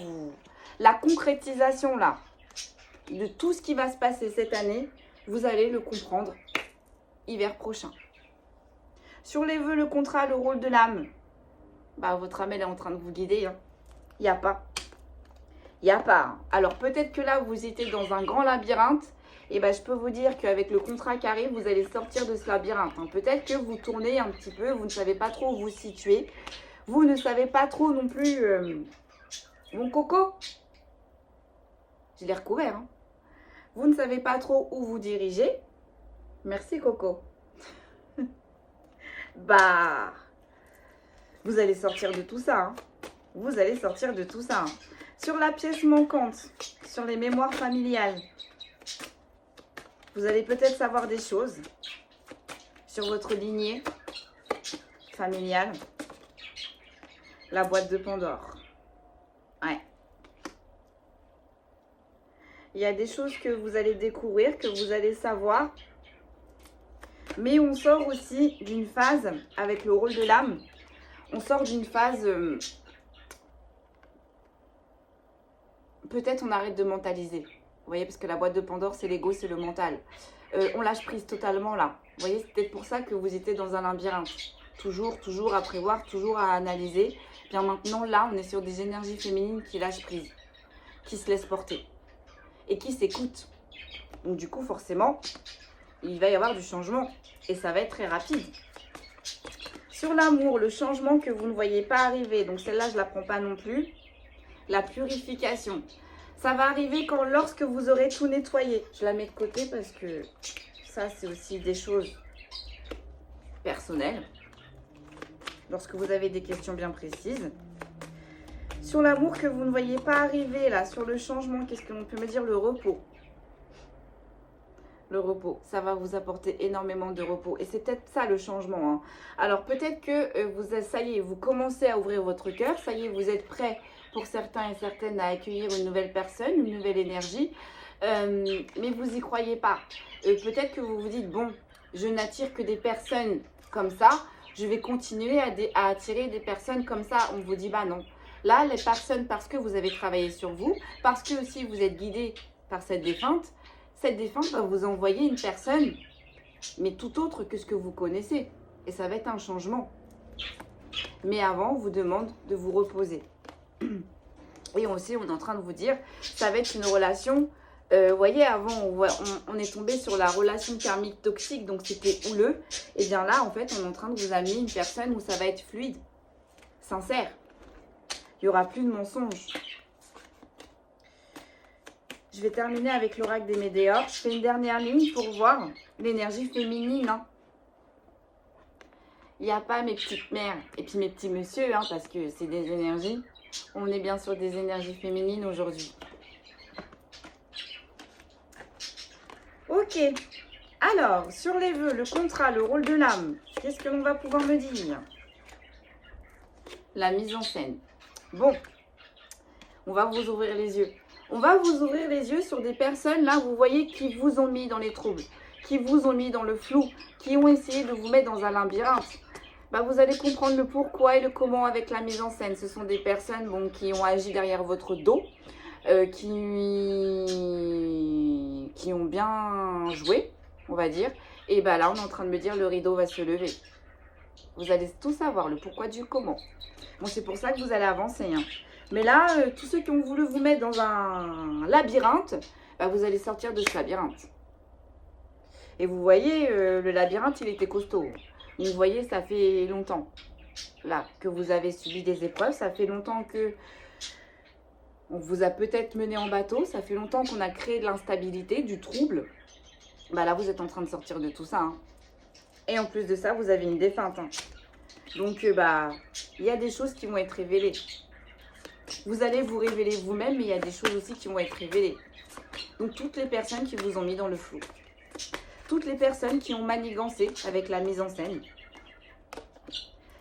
La concrétisation, là, de tout ce qui va se passer cette année, vous allez le comprendre hiver prochain. Sur les vœux, le contrat, le rôle de l'âme. Bah, votre âme, elle est en train de vous guider. Hein. Il n'y a pas. Il n'y a pas. Hein. Alors, peut-être que là, vous étiez dans un grand labyrinthe. Et ben, je peux vous dire qu'avec le contrat qui arrive, vous allez sortir de ce labyrinthe. Hein. Peut-être que vous tournez un petit peu, vous ne savez pas trop où vous situer. Vous ne savez pas trop non plus... Mon coco, je l'ai recouvert. Hein. Vous ne savez pas trop où vous dirigez. Merci, Coco. Bah, vous allez sortir de tout ça. Hein. Vous allez sortir de tout ça. Hein. Sur la pièce manquante, sur les mémoires familiales, vous allez peut-être savoir des choses sur votre lignée familiale. La boîte de Pandore. Ouais. Il y a des choses que vous allez découvrir, que vous allez savoir. Mais on sort aussi d'une phase, avec le rôle de l'âme, on sort d'une phase... peut-être on arrête de mentaliser. Vous voyez, parce que la boîte de Pandore, c'est l'ego, c'est le mental. On lâche prise totalement là. Vous voyez, c'est peut-être pour ça que vous étiez dans un labyrinthe. Toujours à prévoir, toujours à analyser. Bien maintenant, là, on est sur des énergies féminines qui lâchent prise, qui se laissent porter et qui s'écoutent. Donc du coup, forcément, il va y avoir du changement et ça va être très rapide. Sur l'amour, le changement que vous ne voyez pas arriver, donc celle-là, je ne la prends pas non plus. La purification, ça va arriver lorsque vous aurez tout nettoyé. Je la mets de côté parce que ça, c'est aussi des choses personnelles. Lorsque vous avez des questions bien précises. Sur l'amour que vous ne voyez pas arriver, là, sur le changement, qu'est-ce que l'on peut me dire? Le repos. Le repos, ça va vous apporter énormément de repos. Et c'est peut-être ça le changement. Hein. Alors peut-être que ça y est, vous commencez à ouvrir votre cœur. Ça y est, vous êtes prêts pour certains et certaines à accueillir une nouvelle personne, une nouvelle énergie. Mais vous n'y croyez pas. Peut-être que vous vous dites, bon, je n'attire que des personnes comme ça. Je vais continuer à attirer des personnes comme ça. On vous dit, bah non. Là, les personnes, parce que vous avez travaillé sur vous, parce que aussi vous êtes guidé par cette défunte va vous envoyer une personne, mais tout autre que ce que vous connaissez. Et ça va être un changement. Mais avant, on vous demande de vous reposer. Et aussi, on est en train de vous dire, ça va être une relation Vous voyez, avant, on est tombé sur la relation karmique toxique, donc c'était houleux. Et bien là, en fait, on est en train de vous amener une personne où ça va être fluide, sincère. Il n'y aura plus de mensonges. Je vais terminer avec l'oracle des Médéors. Je fais une dernière ligne pour voir l'énergie féminine. Hein. Il n'y a pas mes petites mères et puis mes petits messieurs, hein, parce que c'est des énergies. On est bien sur des énergies féminines aujourd'hui. Ok. Alors, sur les vœux, le contrat, le rôle de l'âme, qu'est-ce que l'on va pouvoir me dire? La mise en scène. Bon, on va vous ouvrir les yeux. On va vous ouvrir les yeux sur des personnes, là, vous voyez, qui vous ont mis dans les troubles, qui vous ont mis dans le flou, qui ont essayé de vous mettre dans un labyrinthe. Bah, vous allez comprendre le pourquoi et le comment avec la mise en scène. Ce sont des personnes bon, qui ont agi derrière votre dos, qui ont bien joué, on va dire. Et bah là, on est en train de me dire le rideau va se lever. Vous allez tout savoir, le pourquoi du comment. Bon, c'est pour ça que vous allez avancer. Hein. Mais là, tous ceux qui ont voulu vous mettre dans un labyrinthe, bah, vous allez sortir de ce labyrinthe. Et vous voyez, le labyrinthe, il était costaud. Vous voyez, ça fait longtemps là que vous avez subi des épreuves. Ça fait longtemps que on vous a peut-être mené en bateau. Ça fait longtemps qu'on a créé de l'instabilité, du trouble. Bah là, vous êtes en train de sortir de tout ça. Hein. Et en plus de ça, vous avez une défunte. Hein. Donc, bah, il y a des choses qui vont être révélées. Vous allez vous révéler vous-même, mais il y a des choses aussi qui vont être révélées. Donc, toutes les personnes qui vous ont mis dans le flou. Toutes les personnes qui ont manigancé avec la mise en scène.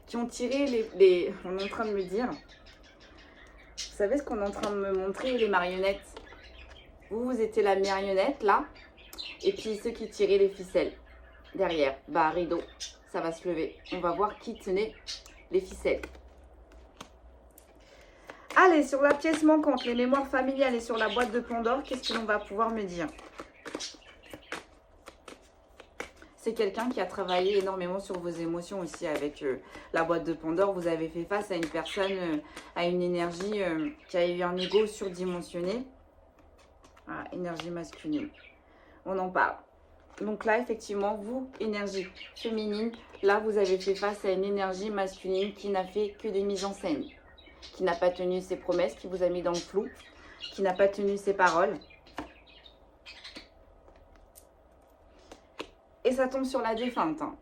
Qui ont tiré les... On est en train de me dire... Vous savez ce qu'on est en train de me montrer, les marionnettes. Vous étiez la marionnette, là. Et puis, ceux qui tiraient les ficelles. Derrière, bah, rideau. Ça va se lever. On va voir qui tenait les ficelles. Allez, sur la pièce manquante, les mémoires familiales et sur la boîte de Pandore, qu'est-ce que l'on va pouvoir me dire? C'est quelqu'un qui a travaillé énormément sur vos émotions aussi avec la boîte de Pandore. Vous avez fait face à une personne, à une énergie qui a eu un ego surdimensionné. Ah, énergie masculine. On en parle. Donc là, effectivement, vous, énergie féminine, là, vous avez fait face à une énergie masculine qui n'a fait que des mises en scène, qui n'a pas tenu ses promesses, qui vous a mis dans le flou, qui n'a pas tenu ses paroles. Et ça tombe sur la défunte. Hein.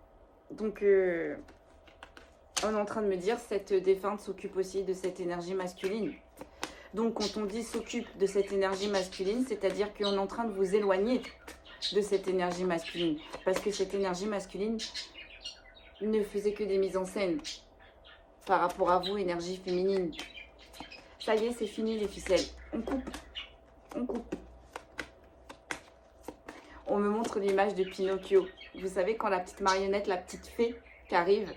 Donc, on est en train de me dire, cette défunte s'occupe aussi de cette énergie masculine. Donc, quand on dit s'occupe de cette énergie masculine, c'est-à-dire qu'on est en train de vous éloigner de cette énergie masculine. Parce que cette énergie masculine ne faisait que des mises en scène par rapport à vous, énergie féminine. Ça y est, c'est fini les ficelles. On coupe. On coupe. On me montre l'image de Pinocchio. Vous savez, quand la petite marionnette, la petite fée qui arrive,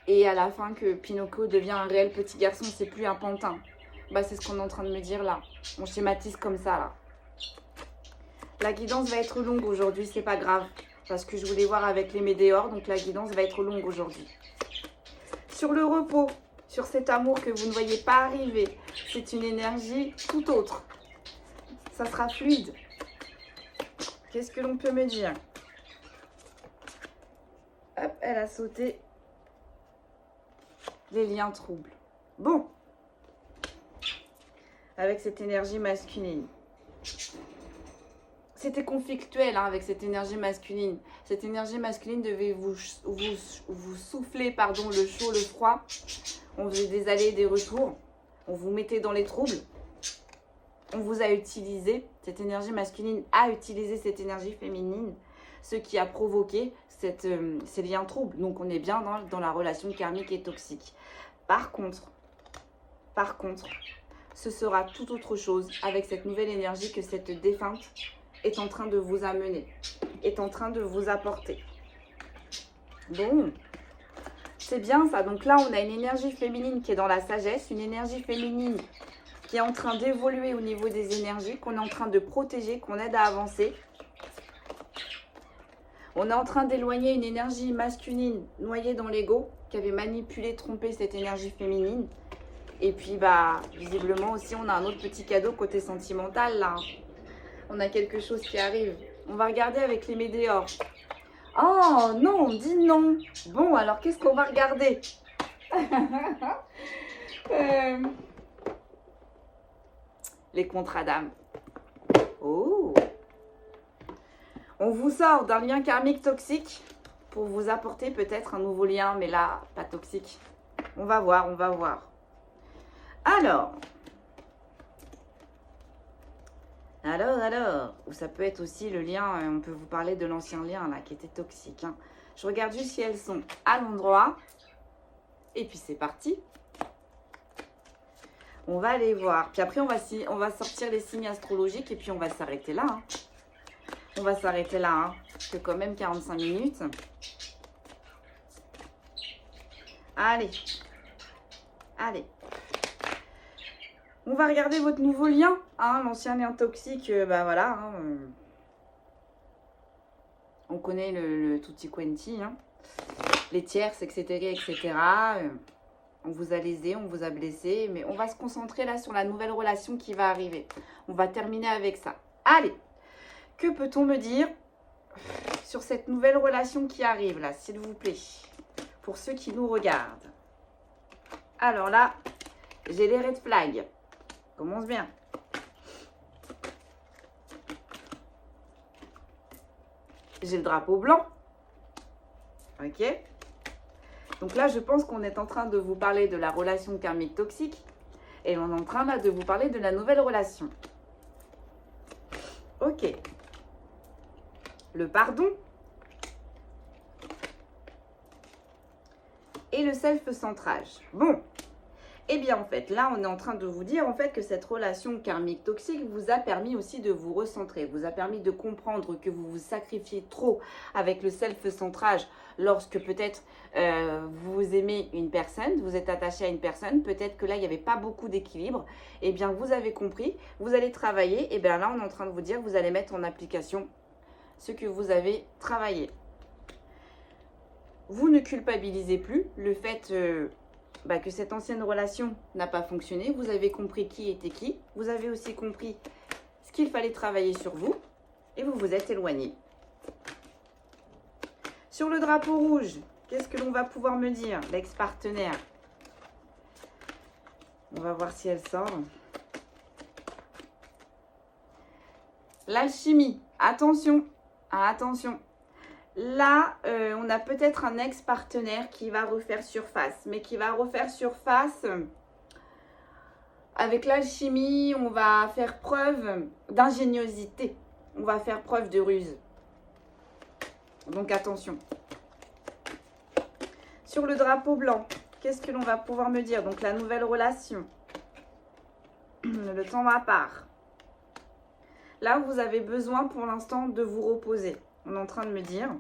et à la fin que Pinocchio devient un réel petit garçon, c'est plus un pantin. Bah, c'est ce qu'on est en train de me dire là. On schématise comme ça là. La guidance va être longue aujourd'hui, c'est pas grave. Parce que je voulais voir avec les Médéors, donc la guidance va être longue aujourd'hui. Sur le repos, sur cet amour que vous ne voyez pas arriver, c'est une énergie tout autre. Ça sera fluide. Qu'est-ce que l'on peut me dire? Hop, elle a sauté. Les liens troubles. Bon. Avec cette énergie masculine. C'était conflictuel hein, avec cette énergie masculine. Cette énergie masculine devait vous souffler pardon, le chaud, le froid. On faisait des allers et des retours. On vous mettait dans les troubles. On vous a utilisé. Cette énergie masculine a utilisé cette énergie féminine. Ce qui a provoqué ces liens troubles. Donc on est bien dans la relation karmique et toxique. Par contre, ce sera tout autre chose avec cette nouvelle énergie que cette défunte est en train de vous amener, est en train de vous apporter. Bon, c'est bien ça. Donc là, on a une énergie féminine qui est dans la sagesse, une énergie féminine qui est en train d'évoluer au niveau des énergies, qu'on est en train de protéger, qu'on aide à avancer. On est en train d'éloigner une énergie masculine noyée dans l'ego, qui avait manipulé, trompé cette énergie féminine. Et puis, bah, visiblement aussi, on a un autre petit cadeau côté sentimental, là. On a quelque chose qui arrive. On va regarder avec les météores. Oh non, on dit non. Bon, alors qu'est-ce qu'on va regarder? Les contrats d'âme. Oh. On vous sort d'un lien karmique toxique pour vous apporter peut-être un nouveau lien, mais là, pas toxique. On va voir, on va voir. Alors, ou ça peut être aussi le lien, on peut vous parler de l'ancien lien là qui était toxique. Hein. Je regarde juste si elles sont à l'endroit. Et puis c'est parti. On va aller voir. Puis après, on va sortir les signes astrologiques et puis on va s'arrêter là. Hein. On va s'arrêter là. Hein. C'est quand même 45 minutes. Allez. Allez. On va regarder votre nouveau lien. Hein, l'ancien lien toxique, bah voilà. Hein, on connaît le tutti quanti. Hein. Les tierces, etc. etc. On vous a lésé, on vous a blessé. Mais on va se concentrer là sur la nouvelle relation qui va arriver. On va terminer avec ça. Allez. Que peut-on me dire sur cette nouvelle relation qui arrive là, s'il vous plaît, pour ceux qui nous regardent? Alors là, j'ai les red flags. Commence bien. J'ai le drapeau blanc. Ok. Donc là, je pense qu'on est en train de vous parler de la relation karmique toxique. Et on est en train là de vous parler de la nouvelle relation. Ok. Le pardon. Et le self-centrage. Bon. Eh bien, en fait, là, on est en train de vous dire, en fait, que cette relation karmique toxique vous a permis aussi de vous recentrer, vous a permis de comprendre que vous vous sacrifiez trop avec le self-centrage lorsque peut-être vous aimez une personne, vous êtes attaché à une personne, peut-être que là, il n'y avait pas beaucoup d'équilibre. Eh bien, vous avez compris, vous allez travailler. Eh bien, là, on est en train de vous dire, vous allez mettre en application ce que vous avez travaillé. Vous ne culpabilisez plus le fait... que cette ancienne relation n'a pas fonctionné. Vous avez compris qui était qui. Vous avez aussi compris ce qu'il fallait travailler sur vous. Et vous vous êtes éloigné. Sur le drapeau rouge, qu'est-ce que l'on va pouvoir me dire? L'ex-partenaire. On va voir si elle sort. L'alchimie. Attention. Attention. Là, on a peut-être un ex-partenaire qui va refaire surface. Mais qui va refaire surface avec l'alchimie. On va faire preuve d'ingéniosité. On va faire preuve de ruse. Donc attention. Sur le drapeau blanc, qu'est-ce que l'on va pouvoir me dire? Donc la nouvelle relation. Le temps à part. Là, vous avez besoin pour l'instant de vous reposer. On est en train de me dire.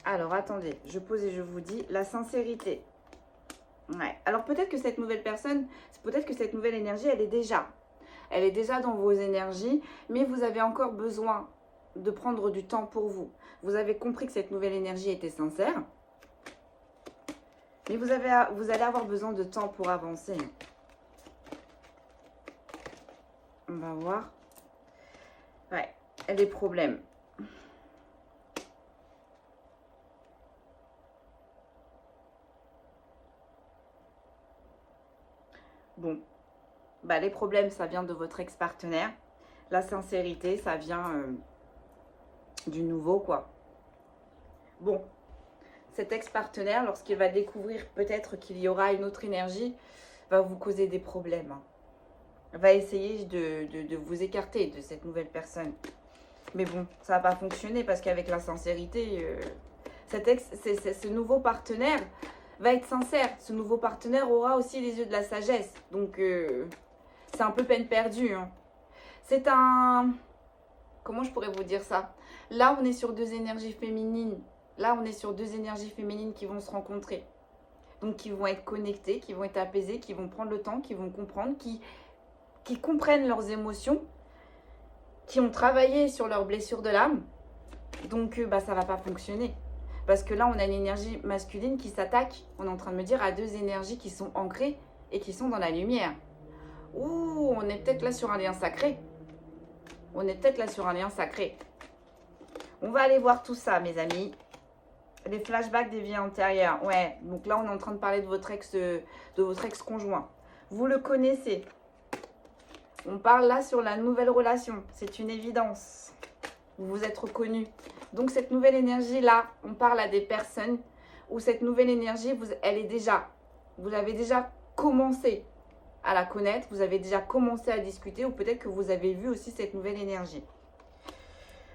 Alors, attendez. Je pose et je vous dis la sincérité. Ouais. Alors, peut-être que cette nouvelle personne, peut-être que cette nouvelle énergie, elle est déjà dans vos énergies, mais vous avez encore besoin de prendre du temps pour vous. Vous avez compris que cette nouvelle énergie était sincère, mais vous allez avoir besoin de temps pour avancer. On va voir. Ouais, les problèmes. Bon, les problèmes, ça vient de votre ex-partenaire. La sincérité, ça vient du nouveau, quoi. Bon, cet ex-partenaire, lorsqu'il va découvrir peut-être qu'il y aura une autre énergie, va vous causer des problèmes. Hein. Va essayer de vous écarter de cette nouvelle personne. Mais bon, ça va pas fonctionner parce qu'avec la sincérité, ce nouveau partenaire va être sincère. Ce nouveau partenaire aura aussi les yeux de la sagesse. Donc, c'est un peu peine perdue. Hein. C'est un... Comment je pourrais vous dire ça? Là, on est sur deux énergies féminines. Là, on est sur deux énergies féminines qui vont se rencontrer. Donc, qui vont être connectées, qui vont être apaisées, qui vont prendre le temps, qui vont comprendre, qui comprennent leurs émotions, qui ont travaillé sur leurs blessures de l'âme. Donc, ça ne va pas fonctionner. Parce que là, on a une énergie masculine qui s'attaque, on est en train de me dire, à deux énergies qui sont ancrées et qui sont dans la lumière. Ouh, on est peut-être là sur un lien sacré. On est peut-être là sur un lien sacré. On va aller voir tout ça, mes amis. Les flashbacks des vies antérieures. Ouais, donc là, on est en train de parler de votre ex-conjoint. Vous le connaissez. On parle là sur la nouvelle relation. C'est une évidence. Vous vous êtes reconnus. Donc, cette nouvelle énergie-là, on parle à des personnes où cette nouvelle énergie, elle est déjà... Vous avez déjà commencé à la connaître. Vous avez déjà commencé à discuter. Ou peut-être que vous avez vu aussi cette nouvelle énergie.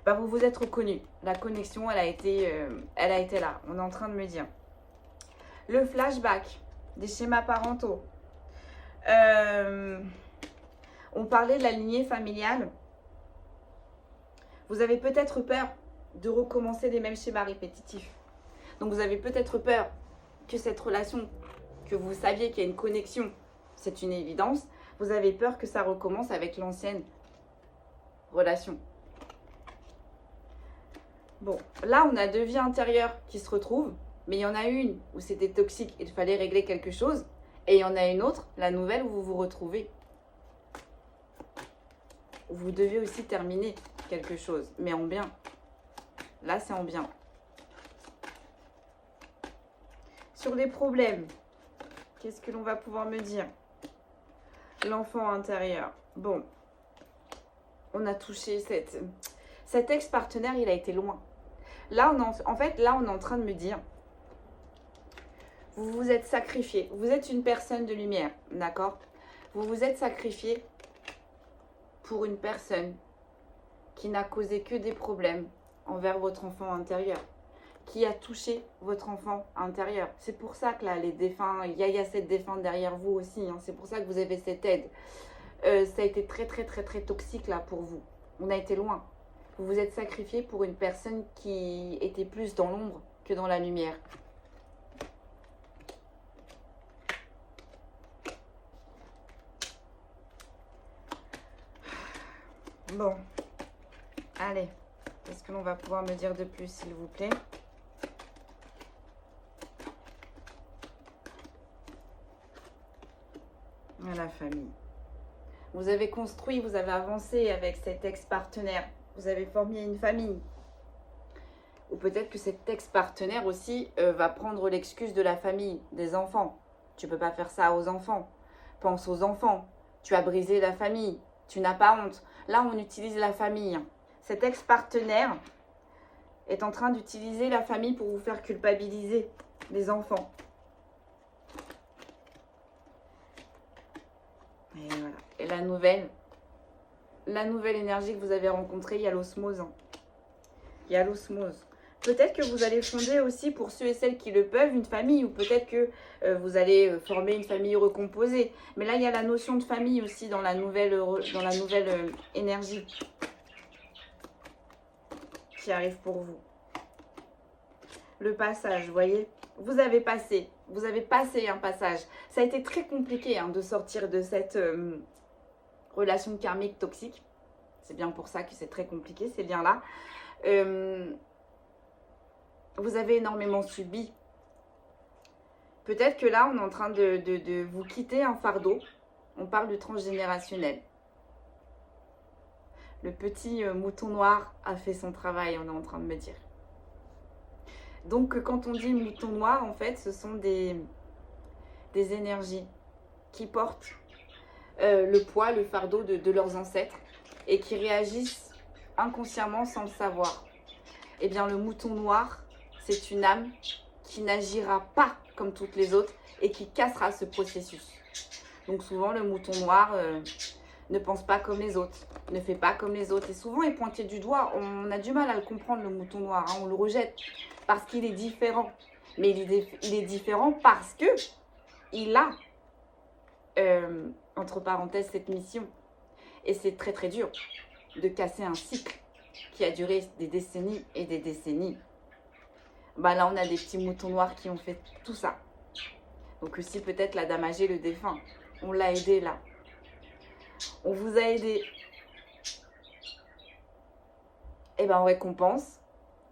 Bah, vous vous êtes reconnus. La connexion, elle a été là. On est en train de me dire. Le flashback des schémas parentaux. On parlait de la lignée familiale. Vous avez peut-être peur de recommencer les mêmes schémas répétitifs. Donc, vous avez peut-être peur que cette relation, que vous saviez qu'il y a une connexion, c'est une évidence. Vous avez peur que ça recommence avec l'ancienne relation. Bon, là, on a deux vies intérieures qui se retrouvent, mais il y en a une où c'était toxique et il fallait régler quelque chose. Et il y en a une autre, la nouvelle, où vous vous retrouvez. Vous devez aussi terminer quelque chose, mais en bien. Là, c'est en bien. Sur les problèmes, qu'est-ce que l'on va pouvoir me dire? L'enfant intérieur. Bon, on a touché cet ex-partenaire, il a été loin. Là, en fait, là, on est en train de me dire, vous vous êtes sacrifié. Vous êtes une personne de lumière, d'accord? Vous vous êtes sacrifié pour une personne qui n'a causé que des problèmes envers votre enfant intérieur, qui a touché votre enfant intérieur. C'est pour ça que là, les défunts, il y a cette défunte derrière vous aussi. Hein. C'est pour ça que vous avez cette aide. Ça a été très, très, très, très toxique là pour vous. On a été loin. Vous vous êtes sacrifié pour une personne qui était plus dans l'ombre que dans la lumière. Bon, allez, qu'est-ce que l'on va pouvoir me dire de plus, s'il vous plaît? À la famille. Vous avez construit, vous avez avancé avec cet ex-partenaire. Vous avez formé une famille. Ou peut-être que cet ex-partenaire aussi va prendre l'excuse de la famille, des enfants. Tu ne peux pas faire ça aux enfants. Pense aux enfants. Tu as brisé la famille. Tu n'as pas honte. Là, on utilise la famille. Cet ex-partenaire est en train d'utiliser la famille pour vous faire culpabiliser les enfants. Et voilà. Et la nouvelle énergie que vous avez rencontrée, il y a l'osmose. Hein. Il y a l'osmose. Peut-être que vous allez fonder aussi, pour ceux et celles qui le peuvent, une famille. Ou peut-être que vous allez former une famille recomposée. Mais là, il y a la notion de famille aussi dans la nouvelle énergie qui arrive pour vous. Le passage, vous voyez, vous avez passé un passage. Ça a été très compliqué hein, de sortir de cette relation karmique toxique. C'est bien pour ça que c'est très compliqué, c'est bien là. Vous avez énormément subi. Peut-être que là, on est en train de vous quitter un fardeau. On parle du transgénérationnel. Le petit mouton noir a fait son travail, on est en train de me dire. Donc, quand on dit mouton noir, en fait, ce sont des énergies qui portent le poids, le fardeau de leurs ancêtres et qui réagissent inconsciemment sans le savoir. Eh bien, le mouton noir, c'est une âme qui n'agira pas comme toutes les autres et qui cassera ce processus. Donc, souvent, le mouton noir ne pense pas comme les autres, ne fait pas comme les autres. Et souvent, il est pointé du doigt. On a du mal à le comprendre, le mouton noir. Hein, on le rejette parce qu'il est différent. Mais il est différent parce que il a, entre parenthèses, cette mission. Et c'est très, très dur de casser un cycle qui a duré des décennies et des décennies. Bah là, on a des petits moutons noirs qui ont fait tout ça. Donc aussi, peut-être la dame âgée, le défunt. On l'a aidé là. On vous a aidé. Et bien, en récompense,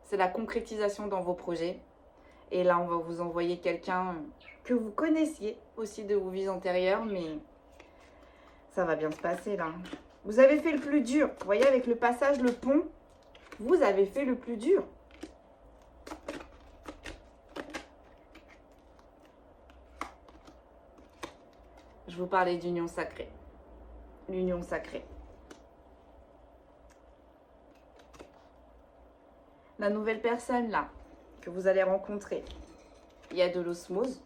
c'est la concrétisation dans vos projets. Et là, on va vous envoyer quelqu'un que vous connaissiez aussi de vos vies antérieures, mais ça va bien se passer là. Vous avez fait le plus dur. Vous voyez, avec le passage, le pont, vous avez fait le plus dur. Je vous parlais d'union sacrée. L'union sacrée. La nouvelle personne là, que vous allez rencontrer, il y a de l'osmose.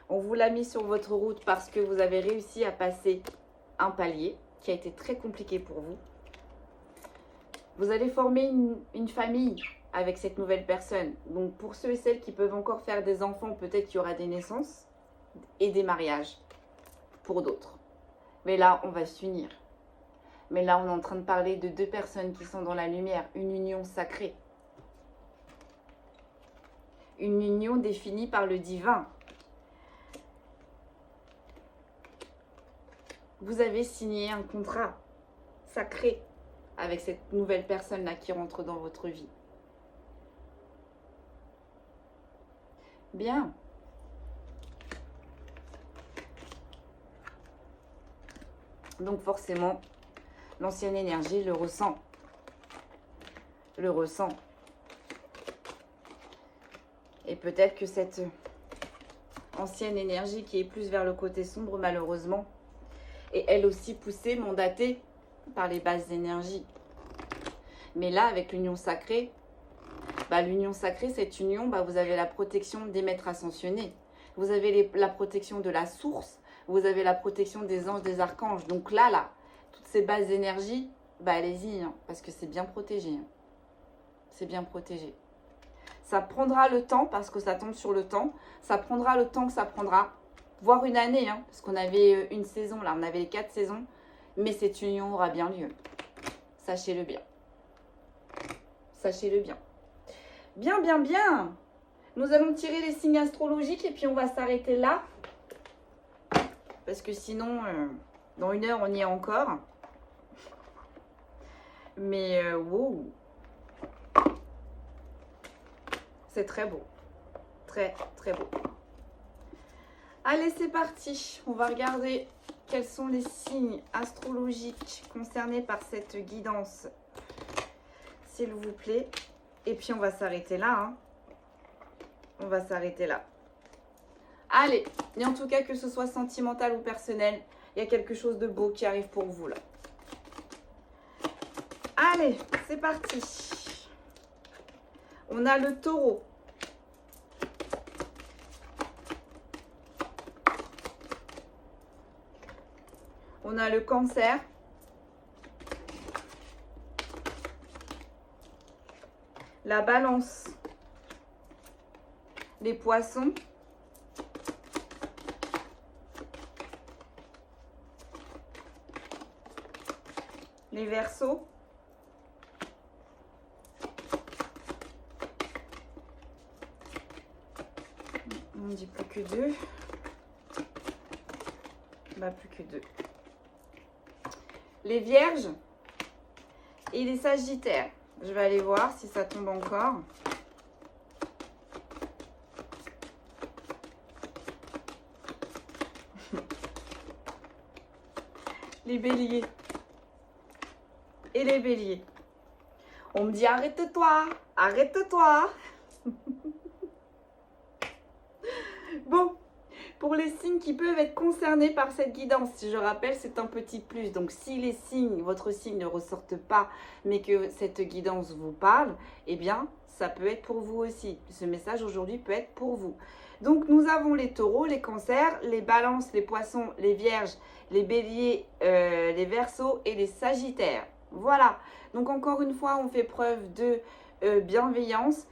On vous l'a mis sur votre route parce que vous avez réussi à passer un palier qui a été très compliqué pour vous. Vous allez former une famille avec cette nouvelle personne. Donc pour ceux et celles qui peuvent encore faire des enfants, peut-être qu'il y aura des naissances et des mariages pour d'autres. Mais là, on va s'unir. Mais là, on est en train de parler de deux personnes qui sont dans la lumière, une union sacrée. Une union définie par le divin. Vous avez signé un contrat sacré avec cette nouvelle personne-là qui rentre dans votre vie. Bien. Donc forcément, l'ancienne énergie le ressent. Le ressent. Et peut-être que cette ancienne énergie qui est plus vers le côté sombre, malheureusement, est elle aussi poussée, mandatée par les bases d'énergie. Mais là, avec l'union sacrée, l'union sacrée, cette union, vous avez la protection des maîtres ascensionnés. Vous avez la protection de la source. Vous avez la protection des anges, des archanges. Donc là, toutes ces bases d'énergie, allez-y, hein, parce que c'est bien protégé. Hein. C'est bien protégé. Ça prendra le temps, parce que ça tombe sur le temps. Ça prendra le temps que ça prendra, voire une année, hein, parce qu'on avait une saison, là, on avait les 4 saisons. Mais cette union aura bien lieu. Sachez-le bien. Sachez-le bien. Bien, bien, bien. Nous allons tirer les signes astrologiques et puis on va s'arrêter là. Parce que sinon, dans 1 heure, on y est encore. Mais, wow. C'est très beau. Très, très beau. Allez, c'est parti. On va regarder quels sont les signes astrologiques concernés par cette guidance. S'il vous plaît. Et puis, on va s'arrêter là. Hein. On va s'arrêter là. Allez, et en tout cas, que ce soit sentimental ou personnel, il y a quelque chose de beau qui arrive pour vous là. Allez, c'est parti. On a le taureau. On a le cancer. La balance. Les poissons. Les verseaux. On dit plus que 2. Plus que 2. Les vierges et les sagittaires. Je vais aller voir si ça tombe encore. Les béliers. Et les béliers. On me dit arrête-toi, arrête-toi. Bon, pour les signes qui peuvent être concernés par cette guidance, si je rappelle, c'est un petit plus. Donc si les signes, votre signe ne ressortent pas, mais que cette guidance vous parle, eh bien, ça peut être pour vous aussi. Ce message aujourd'hui peut être pour vous. Donc nous avons les taureaux, les cancers, les balances, les poissons, les vierges, les béliers, les verseaux et les sagittaires. Voilà, donc encore une fois, on fait preuve de bienveillance.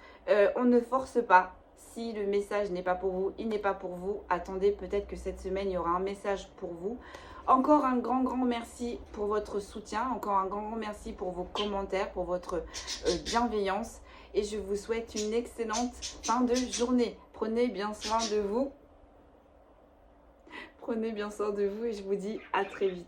On ne force pas. Si le message n'est pas pour vous, il n'est pas pour vous. Attendez, peut-être que cette semaine, il y aura un message pour vous. Encore un grand merci pour votre soutien. Encore un grand merci pour vos commentaires, pour votre bienveillance. Et je vous souhaite une excellente fin de journée. Prenez bien soin de vous. Prenez bien soin de vous et je vous dis à très vite.